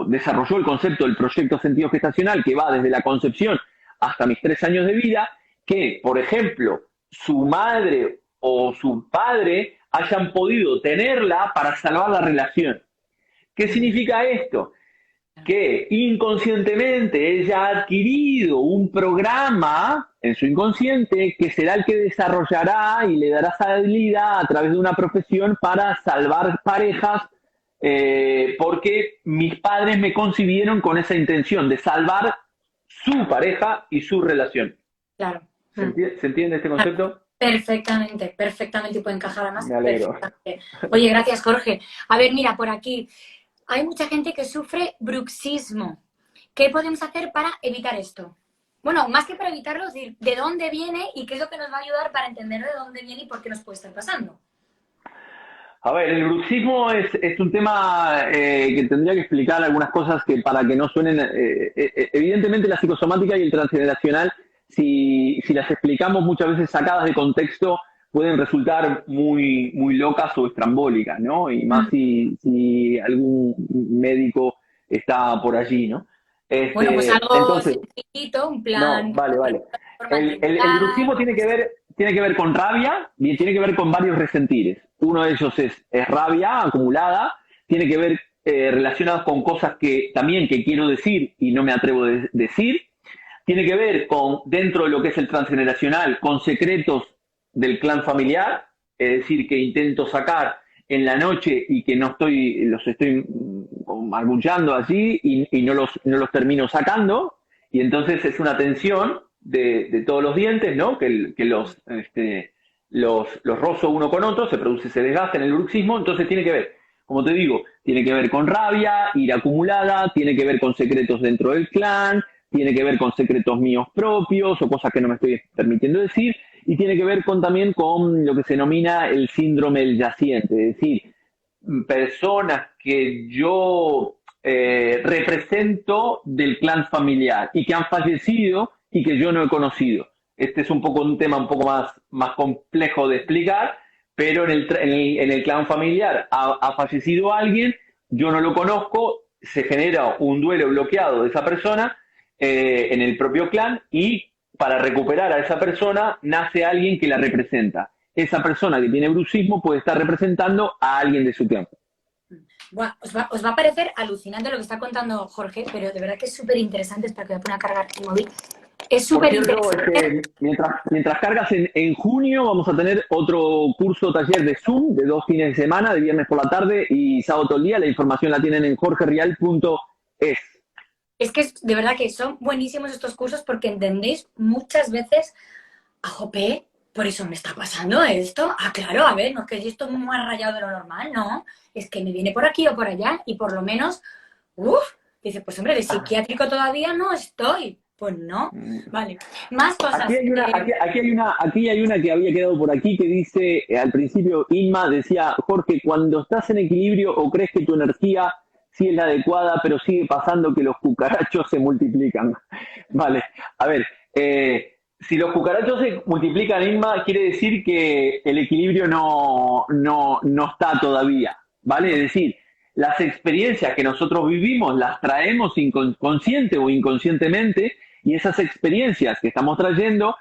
desarrolló el concepto del proyecto sentido gestacional, que va desde la concepción hasta mis 3 años de vida, que, por ejemplo, su madre o su padre hayan podido tenerla para salvar la relación. ¿Qué significa esto? Que inconscientemente ella ha adquirido un programa en su inconsciente que será el que desarrollará y le dará salida a través de una profesión para salvar parejas, porque mis padres me concibieron con esa intención de salvar su pareja y su relación. Claro. ¿Se entiende este concepto? Perfectamente, perfectamente, y puede encajar además. Me alegro. Oye, gracias, Jorge. A ver, mira, por aquí hay mucha gente que sufre bruxismo. ¿Qué podemos hacer para evitar esto? Bueno, más que para evitarlo, es decir, ¿de dónde viene y qué es lo que nos va a ayudar para entender de dónde viene y por qué nos puede estar pasando? A ver, el bruxismo es un tema que tendría que explicar algunas cosas que para que no suenen... evidentemente la psicosomática y el transgeneracional, si las explicamos muchas veces sacadas de contexto, pueden resultar muy, muy locas o estrambólicas, ¿no? Y más si algún médico está por allí, ¿no? Bueno, pues algo entonces, sencillito, un plan... No, vale. El bruxismo tiene que ver con rabia y tiene que ver con varios resentires. Uno de ellos es rabia acumulada, tiene que ver relacionados con cosas que quiero decir y no me atrevo a decir. Tiene que ver con, dentro de lo que es el transgeneracional, con secretos del clan familiar, es decir, que intento sacar en la noche y que los estoy margullando allí y no los termino sacando, y entonces es una tensión de todos los dientes, ¿no? Que los rozo uno con otro, se produce ese desgaste en el bruxismo, entonces tiene que ver, como te digo, tiene que ver con rabia, ira acumulada, tiene que ver con secretos dentro del clan, tiene que ver con secretos míos propios o cosas que no me estoy permitiendo decir, y tiene que ver también con lo que se denomina el síndrome del yaciente, es decir, personas que yo represento del clan familiar y que han fallecido y que yo no he conocido. Este es un tema un poco más complejo de explicar, pero en el clan familiar ha fallecido alguien, yo no lo conozco, se genera un duelo bloqueado de esa persona en el propio clan, y para recuperar a esa persona nace alguien que la representa. Esa persona que tiene bruxismo puede estar representando a alguien de su clan. Bueno, os va a parecer alucinante lo que está contando Jorge, pero de verdad que es súper interesante. Espera que voy a poner a cargar el móvil. Es súper interesante. Mientras cargas en junio vamos a tener otro curso taller de Zoom de 2 fines de semana, de viernes por la tarde y sábado todo el día. La información la tienen en jorgerial.es. Es que de verdad que son buenísimos estos cursos porque entendéis muchas veces, jope, por eso me está pasando esto. Ah, claro, a ver, no es que esto es más rayado de lo normal, no. Es que me viene por aquí o por allá y por lo menos, dice, pues hombre, de psiquiátrico todavía no estoy. Pues no. Vale. Más cosas. Aquí hay una que había quedado por aquí que dice, al principio Inma decía, Jorge, cuando estás en equilibrio o crees que tu energía sí es la adecuada, pero sigue pasando que los cucarachos se multiplican. Vale, a ver, si los cucarachos se multiplican, Inma, quiere decir que el equilibrio no está todavía, ¿vale? Es decir, las experiencias que nosotros vivimos las traemos consciente o inconscientemente, y esas experiencias que estamos trayendo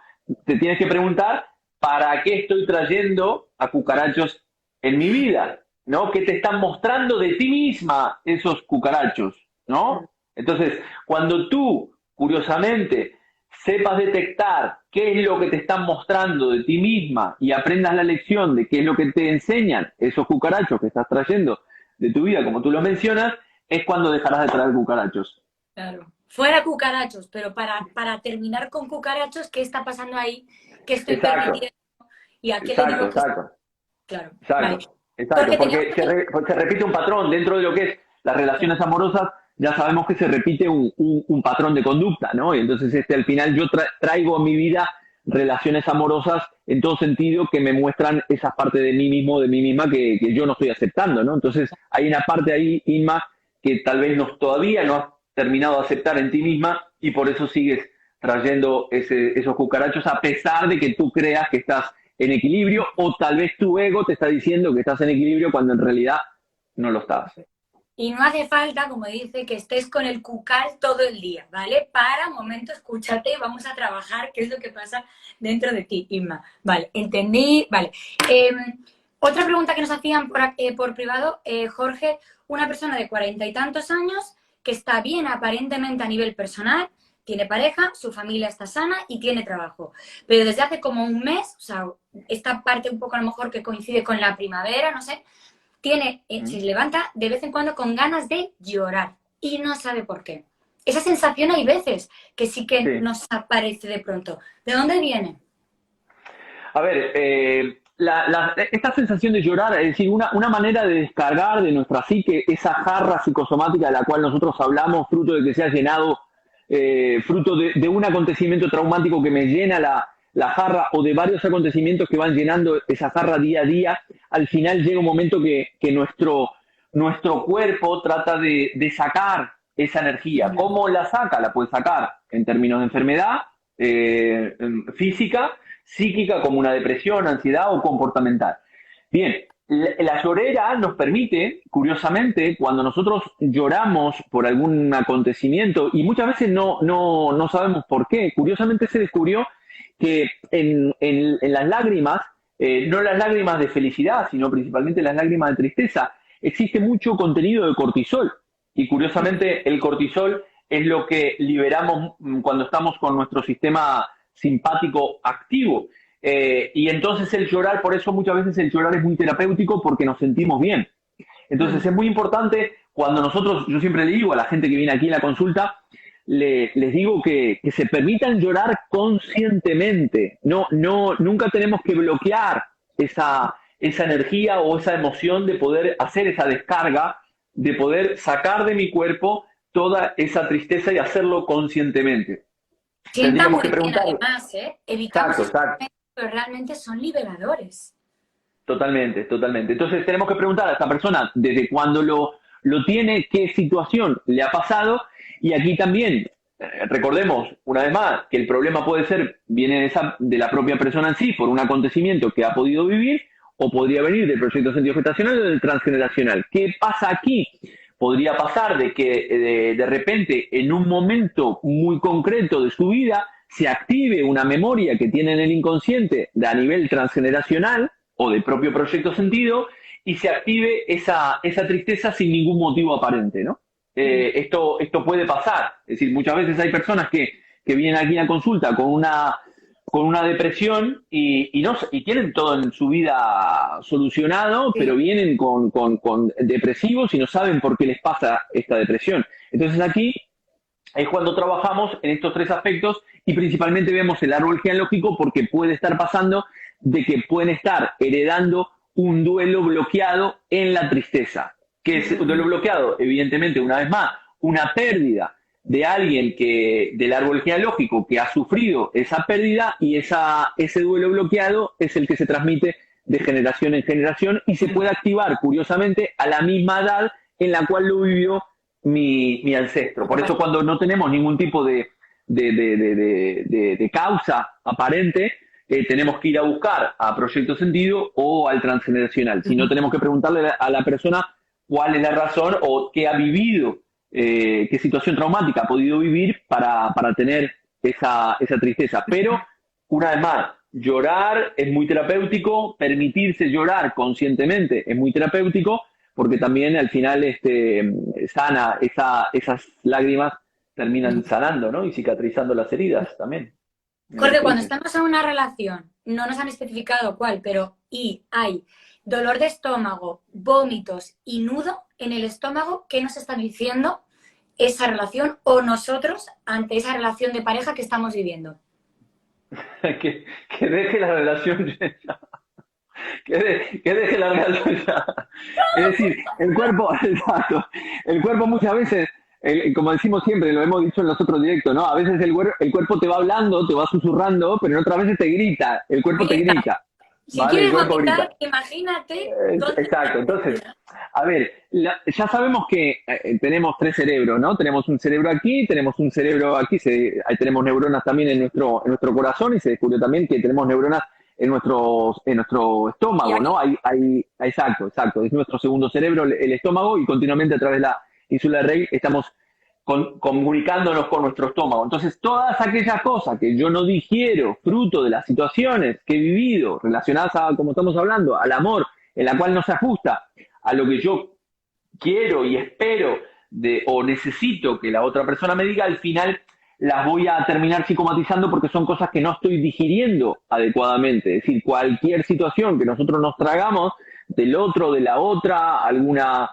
te tienes que preguntar, ¿para qué estoy trayendo a cucarachos en mi vida? ¿No? ¿Qué te están mostrando de ti misma esos cucarachos? ¿No? Entonces, cuando tú, curiosamente, sepas detectar qué es lo que te están mostrando de ti misma y aprendas la lección de qué es lo que te enseñan esos cucarachos que estás trayendo de tu vida, como tú lo mencionas, es cuando dejarás de traer cucarachos. Claro. Fuera cucarachos, pero para terminar con cucarachos, ¿qué está pasando ahí? ¿Qué estoy Exacto, permitiendo? ¿Y a qué le digo exacto, que sí? exacto. Claro, vale. Exacto, exacto, Porque teníamos porque que... porque se repite un patrón dentro de lo que es las Claro. relaciones amorosas, ya sabemos que se repite un patrón de conducta, ¿no? Y entonces al final yo traigo a mi vida relaciones amorosas en todo sentido que me muestran esa parte de mí mismo, de mí misma que yo no estoy aceptando, ¿no? Entonces hay una parte ahí, Inma, que tal vez todavía no has terminado de aceptar en ti misma y por eso sigues trayendo esos cucarachos a pesar de que tú creas que estás en equilibrio o tal vez tu ego te está diciendo que estás en equilibrio cuando en realidad no lo estás. Y no hace falta, como dice, que estés con el cucal todo el día, ¿vale? Para un momento, escúchate y vamos a trabajar qué es lo que pasa dentro de ti, Inma. Vale, entendí. Vale. Otra pregunta que nos hacían por privado, Jorge, una persona de 40 y tantos años que está bien aparentemente a nivel personal, tiene pareja, su familia está sana y tiene trabajo. Pero desde hace como un mes, o sea, esta parte un poco a lo mejor que coincide con la primavera, no sé, se levanta de vez en cuando con ganas de llorar y no sabe por qué. Esa sensación hay veces que sí que Sí. nos aparece de pronto. ¿De dónde viene? A ver, esta sensación de llorar, es decir, una manera de descargar de nuestra psique esa jarra psicosomática de la cual nosotros hablamos, fruto de que se ha llenado, fruto de un acontecimiento traumático que me llena la jarra o de varios acontecimientos que van llenando esa jarra día a día, al final llega un momento que nuestro cuerpo trata de sacar esa energía. ¿Cómo la saca? La puede sacar en términos de enfermedad física, psíquica como una depresión, ansiedad o comportamental. Bien, la llorera nos permite, curiosamente, cuando nosotros lloramos por algún acontecimiento, y muchas veces no sabemos por qué, curiosamente se descubrió que en las lágrimas, no las lágrimas de felicidad, sino principalmente las lágrimas de tristeza, existe mucho contenido de cortisol. Y curiosamente el cortisol es lo que liberamos cuando estamos con nuestro sistema simpático activo. Y entonces el llorar, por eso muchas veces el llorar es muy terapéutico porque nos sentimos bien. Entonces es muy importante cuando nosotros, yo siempre le digo a la gente que viene aquí en la consulta, les digo que se permitan llorar conscientemente. Nunca tenemos que bloquear esa energía o esa emoción de poder hacer esa descarga, de poder sacar de mi cuerpo toda esa tristeza y hacerlo conscientemente. Sienta Tendríamos muy que bien preguntar. además, ¿eh? Evitamos Exacto, esos exacto. momentos, pero realmente son liberadores. Totalmente, totalmente. Entonces tenemos que preguntar a esta persona desde cuándo lo tiene, qué situación le ha pasado. Y aquí también, recordemos una vez más que el problema puede ser, viene de la propia persona en sí, por un acontecimiento que ha podido vivir, o podría venir del proyecto de sentido gestacional o del transgeneracional. ¿Qué pasa aquí? Podría pasar de que de repente en un momento muy concreto de su vida se active una memoria que tiene en el inconsciente de a nivel transgeneracional o de propio proyecto sentido y se active esa tristeza sin ningún motivo aparente, ¿no? Esto puede pasar, es decir, muchas veces hay personas que vienen aquí a consulta con una depresión y tienen todo en su vida solucionado, pero Sí. vienen con depresivos y no saben por qué les pasa esta depresión. Entonces aquí es cuando trabajamos en estos tres aspectos y principalmente vemos el árbol genealógico porque puede estar pasando de que pueden estar heredando un duelo bloqueado en la tristeza. ¿Qué es un duelo bloqueado? Evidentemente, una vez más, una pérdida de alguien del árbol genealógico que ha sufrido esa pérdida y ese duelo bloqueado es el que se transmite de generación en generación y se puede activar, curiosamente, a la misma edad en la cual lo vivió mi ancestro. Por eso cuando no tenemos ningún tipo de causa aparente, tenemos que ir a buscar a Proyecto Sentido o al transgeneracional. Si no, tenemos que preguntarle a la persona cuál es la razón o qué ha vivido, qué situación traumática ha podido vivir para tener esa tristeza. Pero una vez más, llorar es muy terapéutico, permitirse llorar conscientemente es muy terapéutico, porque también al final sana, esas lágrimas terminan sanando, ¿no? Y cicatrizando las heridas también. Jorge, cuando estamos en una relación, no nos han especificado cuál, pero y hay dolor de estómago, vómitos y nudo en el estómago, ¿qué nos está diciendo esa relación o nosotros ante esa relación de pareja que estamos viviendo? Que deje la relación ya. Que deje la relación ya. Es decir, el cuerpo, exacto, el cuerpo muchas veces, como decimos siempre, lo hemos dicho en los otros directos, ¿no? A veces el cuerpo te va hablando, te va susurrando, pero en otras veces te grita, el cuerpo te grita. Si ¿Vale? quieres El cuerpo vomitar, grita. imagínate dónde Exacto, está. entonces, a ver, ya sabemos que tenemos tres cerebros, ¿no? Tenemos un cerebro aquí, tenemos un cerebro aquí, ahí tenemos neuronas también en nuestro corazón y se descubrió también que tenemos neuronas en nuestro estómago, ¿no? Exacto, es nuestro segundo cerebro, el estómago, y continuamente a través de la ínsula de Rey estamos comunicándonos con nuestro estómago. Entonces, todas aquellas cosas que yo no digiero, fruto de las situaciones que he vivido, relacionadas a, como estamos hablando, al amor, en la cual no se ajusta a lo que yo quiero y espero o necesito que la otra persona me diga, al final las voy a terminar psicomatizando porque son cosas que no estoy digiriendo adecuadamente. Es decir, cualquier situación que nosotros nos tragamos del otro, de la otra, alguna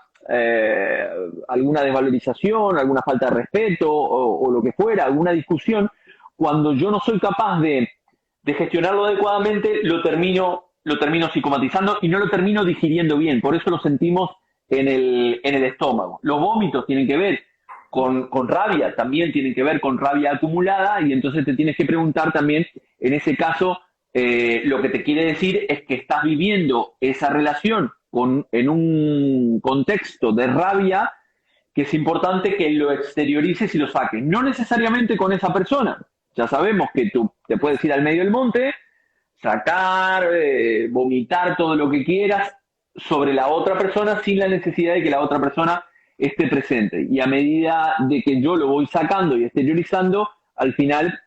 desvalorización, alguna falta de respeto o lo que fuera, alguna discusión, cuando yo no soy capaz de gestionarlo adecuadamente, lo termino psicomatizando y no lo termino digiriendo bien. Por eso lo sentimos en el estómago. Los vómitos tienen que ver con rabia, también tienen que ver con rabia acumulada, y entonces te tienes que preguntar también, en ese caso, lo que te quiere decir es que estás viviendo esa relación en un contexto de rabia, que es importante que lo exteriorices y lo saques. No necesariamente con esa persona. Ya sabemos que tú te puedes ir al medio del monte, sacar, vomitar todo lo que quieras sobre la otra persona sin la necesidad de que la otra persona esté presente. Y a medida de que yo lo voy sacando y exteriorizando, al final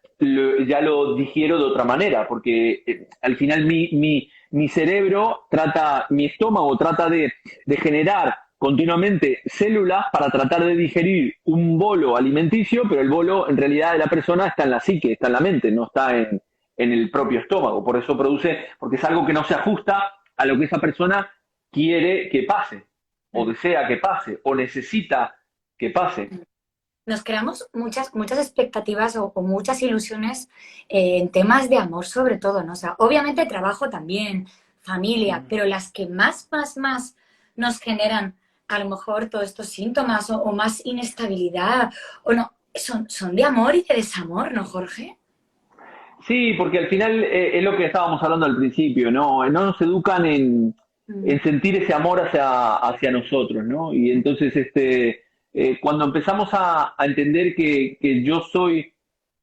ya lo digiero de otra manera, porque al final mi cerebro mi estómago trata de generar continuamente células para tratar de digerir un bolo alimenticio, pero el bolo en realidad de la persona está en la psique, está en la mente, no está en el propio estómago. Por eso porque es algo que no se ajusta a lo que esa persona quiere que pase, o desea que pase, o necesita que pase. Nos creamos muchas expectativas o muchas ilusiones en temas de amor sobre todo, ¿no? O sea, obviamente trabajo también, familia, pero las que más nos generan a lo mejor todos estos síntomas o más inestabilidad o no, son de amor y de desamor, ¿no, Jorge? Sí, porque al final es lo que estábamos hablando al principio, ¿no? No nos educan en sentir ese amor hacia nosotros, ¿no? Y entonces, cuando empezamos a entender que yo soy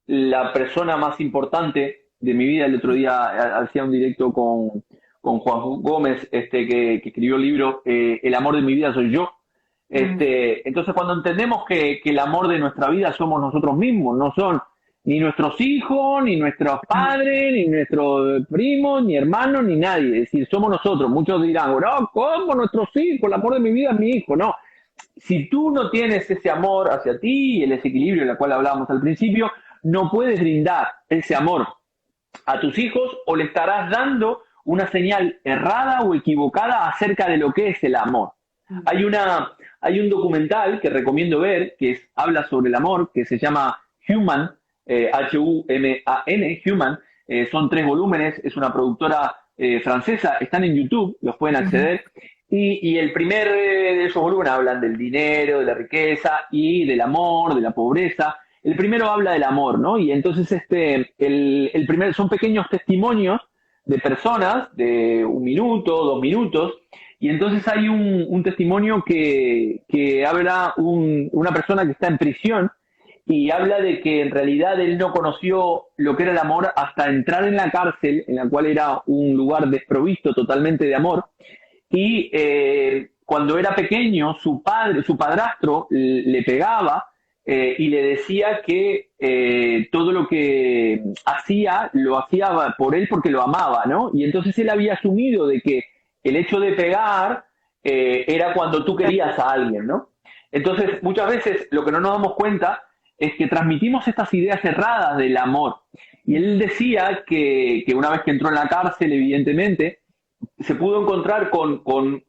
la persona más importante de mi vida, el otro día hacía un directo con Juan Gómez, que escribió el libro El amor de mi vida soy yo. Entonces, cuando entendemos que el amor de nuestra vida somos nosotros mismos, no son ni nuestros hijos, ni nuestros padres, ni nuestros primos, ni hermanos, ni nadie. Es decir, somos nosotros. Muchos dirán, no, ¿cómo nuestros hijos? El amor de mi vida es mi hijo. No. Si tú no tienes ese amor hacia ti y el desequilibrio del cual hablábamos al principio, no puedes brindar ese amor a tus hijos, o le estarás dando una señal errada o equivocada acerca de lo que es el amor. Hay un documental que recomiendo ver habla sobre el amor, que se llama Human, Human, Human. Son 3 volúmenes, es una productora francesa, están en YouTube, los pueden acceder. Y el primer de esos volúmenes hablan del dinero, de la riqueza y del amor, de la pobreza. El primero habla del amor, ¿no? Y entonces el primero son pequeños testimonios de personas de 1 minuto, 2 minutos. Y entonces hay un testimonio que habla una persona que está en prisión, y habla de que en realidad él no conoció lo que era el amor hasta entrar en la cárcel, en la cual era un lugar desprovisto totalmente de amor. Y cuando era pequeño, su padrastro le pegaba y le decía que todo lo que hacía, lo hacía por él porque lo amaba, ¿no? Y entonces él había asumido de que el hecho de pegar era cuando tú querías a alguien, ¿no? Entonces, muchas veces lo que no nos damos cuenta es que transmitimos estas ideas erradas del amor. Y él decía que una vez que entró en la cárcel, evidentemente, se pudo encontrar con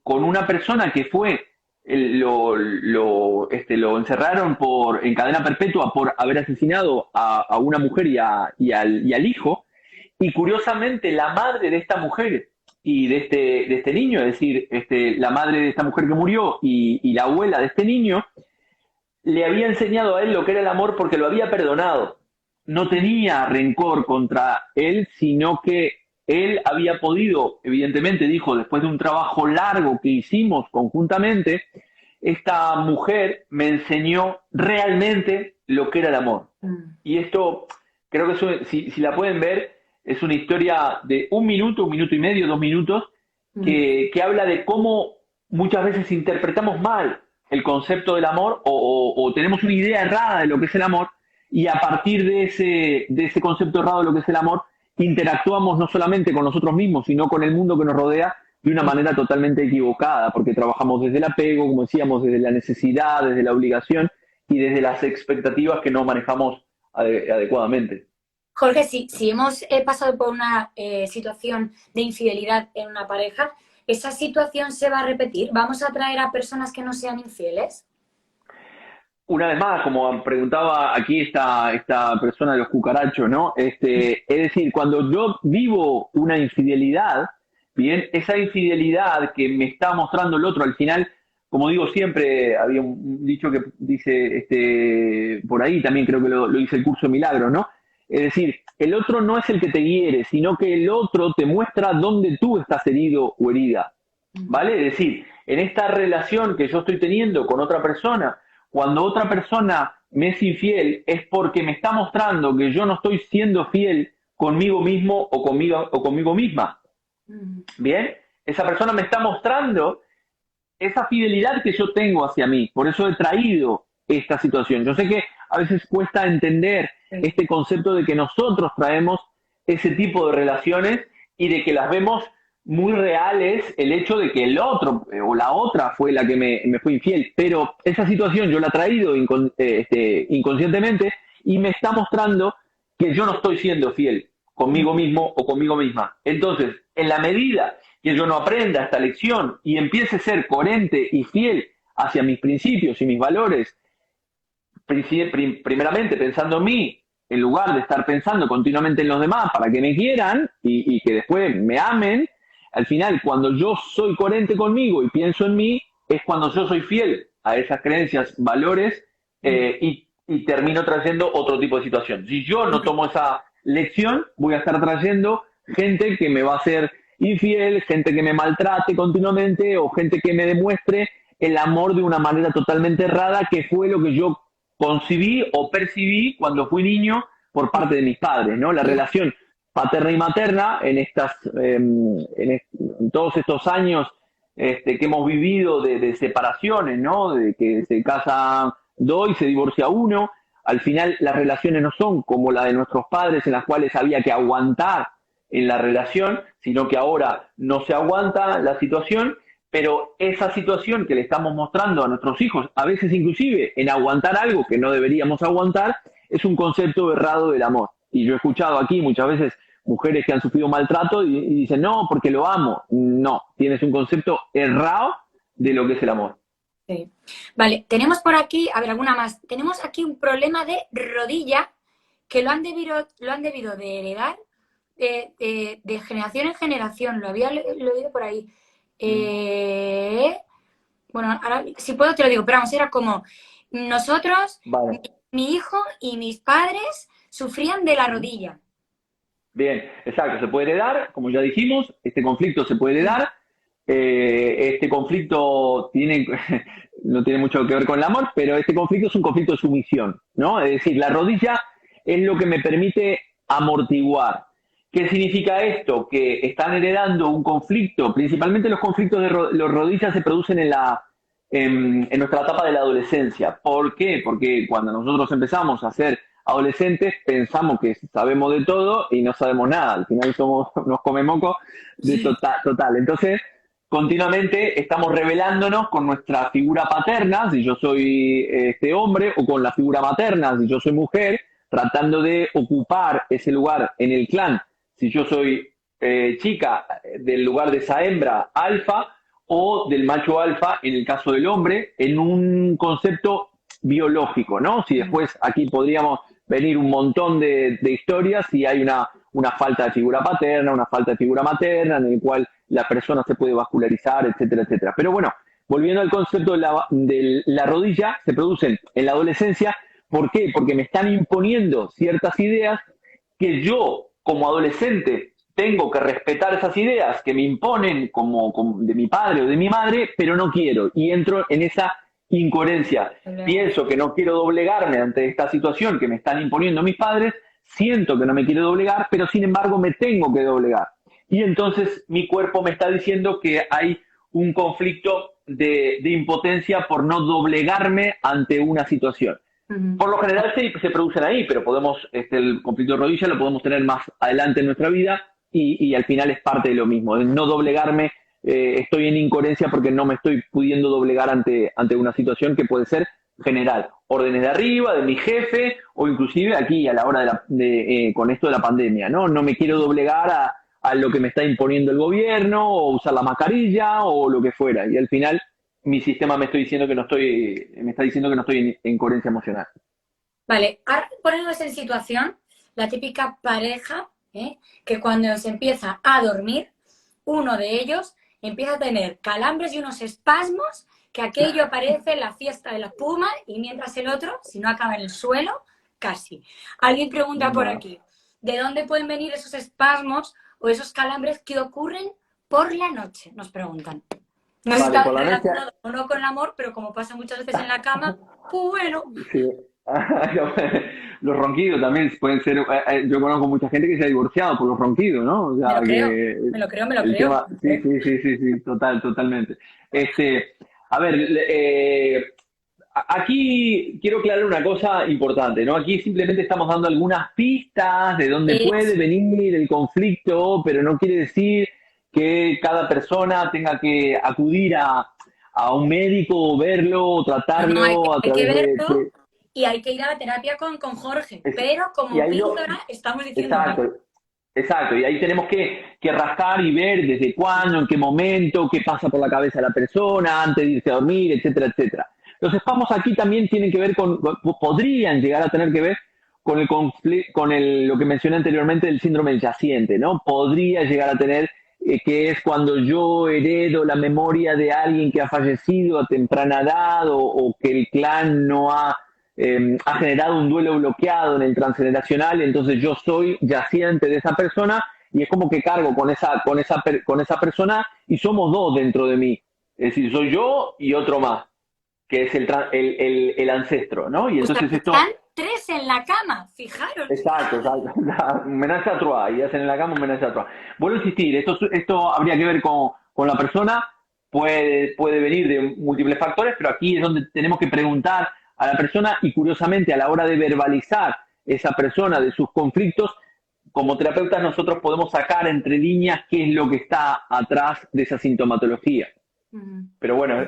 una persona que fue, lo encerraron en cadena perpetua por haber asesinado a una mujer y al hijo, y curiosamente la madre de esta mujer y de este niño, es decir, la madre de esta mujer que murió y la abuela de este niño, le había enseñado a él lo que era el amor porque lo había perdonado. No tenía rencor contra él, sino que él había podido, evidentemente dijo, después de un trabajo largo que hicimos conjuntamente, esta mujer me enseñó realmente lo que era el amor. Y esto, creo que si la pueden ver, es una historia de 1 minuto y medio, 2 minutos, que habla de cómo muchas veces interpretamos mal el concepto del amor o tenemos una idea errada de lo que es el amor, y a partir de ese concepto errado de lo que es el amor, interactuamos no solamente con nosotros mismos, sino con el mundo que nos rodea de una manera totalmente equivocada, porque trabajamos desde el apego, como decíamos, desde la necesidad, desde la obligación y desde las expectativas que no manejamos adecuadamente. Jorge, si hemos pasado por una situación de infidelidad en una pareja, ¿esa situación se va a repetir? ¿Vamos a atraer a personas que no sean infieles? Una vez más, como preguntaba aquí esta persona de los cucarachos, ¿no? Es decir, cuando yo vivo una infidelidad, bien, esa infidelidad que me está mostrando el otro, al final, como digo siempre, había un dicho que dice, por ahí también creo que lo dice el curso de Milagros, ¿no? Es decir, el otro no es el que te hiere, sino que el otro te muestra dónde tú estás herido o herida, ¿vale? Es decir, en esta relación que yo estoy teniendo con otra persona, cuando otra persona me es infiel, es porque me está mostrando que yo no estoy siendo fiel conmigo mismo o conmigo misma. Bien, esa persona me está mostrando esa fidelidad que yo tengo hacia mí. Por eso he traído esta situación. Yo sé que a veces cuesta entender este concepto de que nosotros traemos ese tipo de relaciones y de que las vemos muy reales, el hecho de que el otro o la otra fue la que me fue infiel, pero esa situación yo la he traído inconscientemente y me está mostrando que yo no estoy siendo fiel conmigo mismo o conmigo misma. Entonces, en la medida que yo no aprenda esta lección y empiece a ser coherente y fiel hacia mis principios y mis valores, primeramente pensando en mí, en lugar de estar pensando continuamente en los demás para que me quieran y que después me amen, al final, cuando yo soy coherente conmigo y pienso en mí, es cuando yo soy fiel a esas creencias, valores, y termino trayendo otro tipo de situación. Si yo no tomo esa lección, voy a estar trayendo gente que me va a ser infiel, gente que me maltrate continuamente o gente que me demuestre el amor de una manera totalmente errada, que fue lo que yo concibí o percibí cuando fui niño por parte de mis padres, ¿no? La relación paterna y materna en todos estos años que hemos vivido de separaciones, ¿no? De que se casan dos y se divorcia uno. Al final las relaciones no son como la de nuestros padres, en las cuales había que aguantar en la relación, sino que ahora no se aguanta la situación, pero esa situación que le estamos mostrando a nuestros hijos, a veces inclusive en aguantar algo que no deberíamos aguantar, es un concepto errado del amor. Y yo he escuchado aquí muchas veces mujeres que han sufrido maltrato y dicen, no, porque lo amo. No, tienes un concepto errado de lo que es el amor. Sí. Vale, tenemos por aquí, a ver, alguna más. Tenemos aquí un problema de rodilla que lo han debido de heredar de generación en generación. Lo había leído por ahí. Bueno, ahora si puedo te lo digo, pero vamos, era como nosotros, vale. mi hijo y mis padres sufrían de la rodilla. Bien, exacto, se puede heredar, como ya dijimos, este conflicto se puede heredar. Este conflicto no tiene mucho que ver con el amor, pero este conflicto es un conflicto de sumisión, ¿no? Es decir, la rodilla es lo que me permite amortiguar. ¿Qué significa esto? Que están heredando un conflicto, principalmente los conflictos de los rodillas se producen en en nuestra etapa de la adolescencia. ¿Por qué? Porque cuando nosotros empezamos a ser adolescentes pensamos que sabemos de todo y no sabemos nada. Al final nos come moco de total. Entonces, continuamente estamos revelándonos con nuestra figura paterna, si yo soy hombre, o con la figura materna, si yo soy mujer, tratando de ocupar ese lugar en el clan. Si yo soy chica, del lugar de esa hembra alfa, o del macho alfa, en el caso del hombre, en un concepto biológico, ¿no? Si después aquí podríamos venir un montón de historias si hay una falta de figura paterna, una falta de figura materna, en el cual la persona se puede vascularizar, etcétera, etcétera. Pero bueno, volviendo al concepto de la rodilla, se producen en la adolescencia. ¿Por qué? Porque me están imponiendo ciertas ideas que yo, como adolescente, tengo que respetar esas ideas que me imponen como de mi padre o de mi madre, pero no quiero. Y entro en esa incoherencia. Pienso que no quiero doblegarme ante esta situación que me están imponiendo mis padres, siento que no me quiero doblegar, pero sin embargo me tengo que doblegar. Y entonces mi cuerpo me está diciendo que hay un conflicto de impotencia por no doblegarme ante una situación. Por lo general se producen ahí, pero podemos, el conflicto de rodilla lo podemos tener más adelante en nuestra vida y al final es parte de lo mismo. De no doblegarme, estoy en incoherencia porque no me estoy pudiendo doblegar ante una situación que puede ser general. Órdenes de arriba, de mi jefe, o inclusive aquí a la hora con esto de la pandemia, ¿no? No me quiero doblegar a lo que me está imponiendo el gobierno, o usar la mascarilla, o lo que fuera. Y al final mi sistema me está diciendo que no estoy en coherencia emocional. Vale, ahora ponemos en situación la típica pareja, que cuando se empieza a dormir, uno de ellos empieza a tener calambres y unos espasmos, que aquello parece la fiesta de la espuma, y mientras el otro, si no acaba en el suelo, casi. Alguien pregunta por aquí, ¿de dónde pueden venir esos espasmos o esos calambres que ocurren por la noche? Nos preguntan. No sé si está relacionado o no con el amor, pero como pasa muchas veces en la cama, pues bueno. Sí. Los ronquidos también pueden ser. Yo conozco mucha gente que se ha divorciado por los ronquidos, ¿no? O sea, me lo creo. Sí, totalmente. A ver, aquí quiero aclarar una cosa importante, ¿no? Aquí simplemente estamos dando algunas pistas de dónde puede venir el conflicto, pero no quiere decir que cada persona tenga que acudir a un médico o verlo o tratarlo hay que verlo. Y hay que ir a la terapia con Jorge, pero como píldora estamos diciendo... Exacto, y ahí tenemos que rascar y ver desde cuándo, en qué momento, qué pasa por la cabeza de la persona, antes de irse a dormir, etcétera, etcétera. Los espasmos aquí también tienen que ver podrían llegar a tener que ver con lo que mencioné anteriormente del síndrome del yaciente, ¿no? Podría llegar a tener, que es cuando yo heredo la memoria de alguien que ha fallecido a temprana edad o que el clan no ha generado un duelo bloqueado en el transgeneracional, entonces yo soy yaciente de esa persona y es como que cargo con esa persona y somos dos dentro de mí. Es decir, soy yo y otro más, que es el ancestro, ¿no? Y entonces están tres en la cama, fijaros. Exacto. Un homenaje a Troa, y hacen en la cama un homenaje a Troa. Vuelvo a insistir, esto habría que ver con la persona, puede venir de múltiples factores, pero aquí es donde tenemos que preguntar a la persona y curiosamente a la hora de verbalizar esa persona de sus conflictos, como terapeutas nosotros podemos sacar entre líneas qué es lo que está atrás de esa sintomatología. Pero bueno,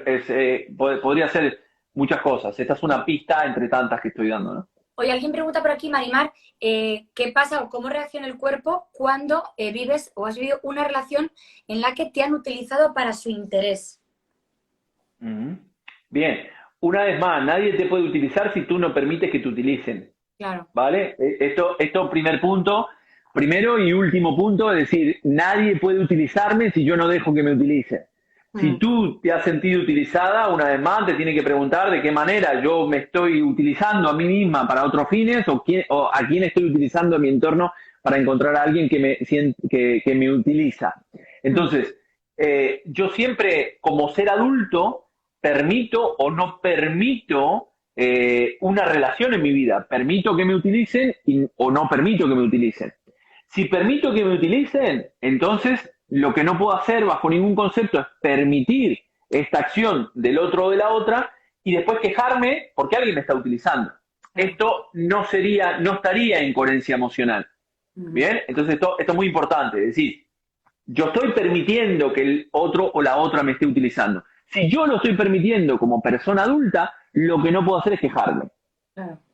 podría ser muchas cosas. Esta es una pista entre tantas que estoy dando, ¿no? Oye, alguien pregunta por aquí, Marimar, ¿qué pasa o cómo reacciona el cuerpo cuando vives o has vivido una relación en la que te han utilizado para su interés? Bien. Una vez más, nadie te puede utilizar si tú no permites que te utilicen. Claro. ¿Vale? Esto primero y último punto, es decir, nadie puede utilizarme si yo no dejo que me utilicen. Si tú te has sentido utilizada, una vez más, te tiene que preguntar de qué manera yo me estoy utilizando a mí misma para otros fines o a quién estoy utilizando en mi entorno para encontrar a alguien que me utiliza. Entonces, yo siempre, como ser adulto, permito o no permito una relación en mi vida. Permito que me utilicen o no permito que me utilicen. Si permito que me utilicen, entonces lo que no puedo hacer bajo ningún concepto es permitir esta acción del otro o de la otra y después quejarme porque alguien me está utilizando. Esto no estaría en coherencia emocional. ¿Bien? Entonces esto es muy importante, es decir, yo estoy permitiendo que el otro o la otra me esté utilizando. Si yo lo estoy permitiendo como persona adulta, lo que no puedo hacer es quejarme.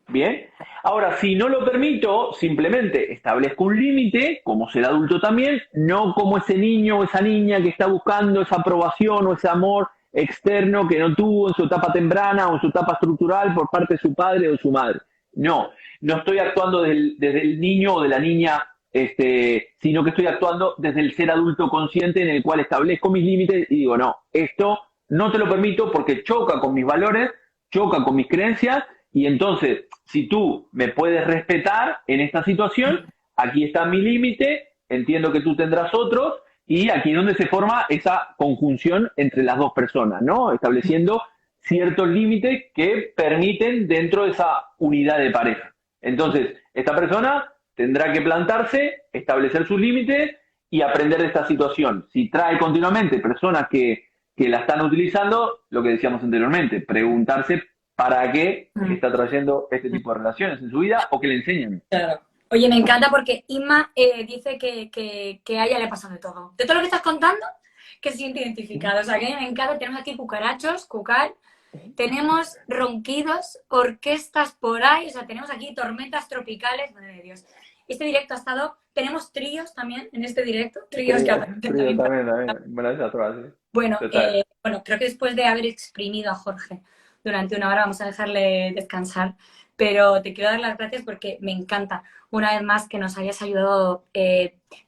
¿Bien? Ahora, si no lo permito, simplemente establezco un límite, como ser adulto también, no como ese niño o esa niña que está buscando esa aprobación o ese amor externo que no tuvo en su etapa temprana o en su etapa estructural por parte de su padre o su madre. No estoy actuando desde el niño o de la niña, sino que estoy actuando desde el ser adulto consciente en el cual establezco mis límites y digo, no, esto no te lo permito porque choca con mis valores, choca con mis creencias, y entonces, si tú me puedes respetar en esta situación, aquí está mi límite, entiendo que tú tendrás otros, y aquí es donde se forma esa conjunción entre las dos personas, ¿no? Estableciendo ciertos límites que permiten dentro de esa unidad de pareja. Entonces, esta persona tendrá que plantarse, establecer sus límites y aprender de esta situación. Si trae continuamente personas que la están utilizando, lo que decíamos anteriormente, preguntarse para qué está trayendo este tipo de relaciones en su vida o que le enseñan. Claro. Oye, me encanta porque Inma dice que a ella le ha pasado de todo. De todo lo que estás contando, que se siente identificado. O sea, que a mí me encanta. Tenemos aquí cucarachos, cucal, tenemos ronquidos, orquestas por ahí, o sea, tenemos aquí tormentas tropicales, madre de Dios. Este directo ha estado, tenemos tríos también en este directo, tríos que Trío también, gracias a todas. Bueno, creo que después de haber exprimido a Jorge durante una hora vamos a dejarle descansar, pero te quiero dar las gracias porque me encanta una vez más que nos hayas ayudado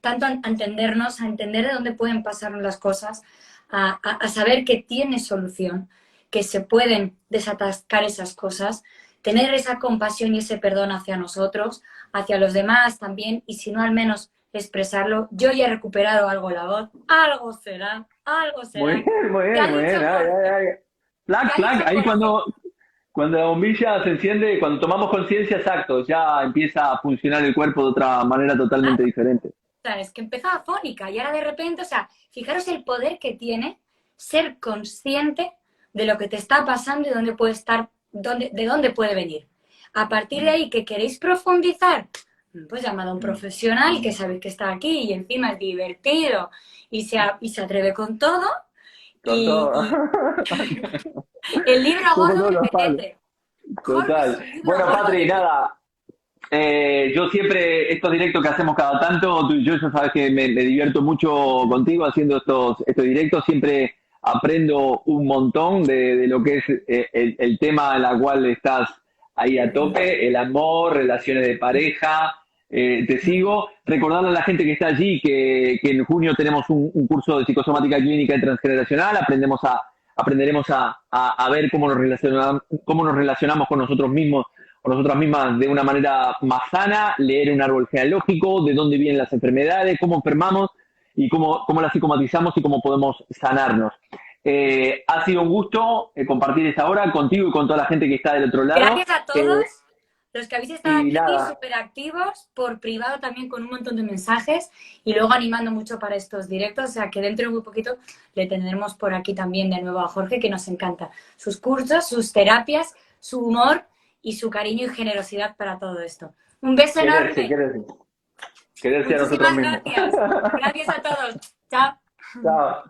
tanto a entendernos, a entender de dónde pueden pasarnos las cosas, a saber que tiene solución, que se pueden desatascar esas cosas, tener esa compasión y ese perdón hacia nosotros, hacia los demás también, y si no al menos expresarlo. Yo ya he recuperado algo la voz, algo será, algo será. Muy bien. Flag, ahí cuando la bombilla se enciende, cuando tomamos conciencia, exacto, ya empieza a funcionar el cuerpo de otra manera totalmente diferente. O sea, es que empezaba fónica y ahora de repente, o sea, fijaros el poder que tiene ser consciente de lo que te está pasando y dónde puede estar, de dónde puede venir. A partir de ahí, que queréis profundizar, pues llamad a un profesional que sabéis que está aquí y encima es divertido y se atreve con todo. El libro gordo de Petete. Total. Bueno, Patri, nada. Yo siempre, estos directos que hacemos cada tanto, tú y yo sabes que me divierto mucho contigo haciendo estos directos. Siempre aprendo un montón de lo que es el tema en la cual estás ahí a tope, el amor, relaciones de pareja. Te sigo. Recordarle a la gente que está allí que en junio tenemos un curso de psicosomática clínica y transgeneracional. Aprenderemos a ver cómo nos relacionamos con nosotros mismos o nosotras mismas de una manera más sana, leer un árbol genealógico, de dónde vienen las enfermedades, cómo enfermamos y cómo las psicomatizamos y cómo podemos sanarnos. Ha sido un gusto compartir esta hora contigo y con toda la gente que está del otro lado. Gracias a todos los que habéis estado aquí súper activos, por privado también con un montón de mensajes y luego animando mucho para estos directos. O sea que dentro de muy poquito le tendremos por aquí también de nuevo a Jorge, que nos encanta. Sus cursos, sus terapias, su humor y su cariño y generosidad para todo esto. Un beso enorme. Quererse a nosotros mismos. Gracias. Gracias a todos. Chao. Chao.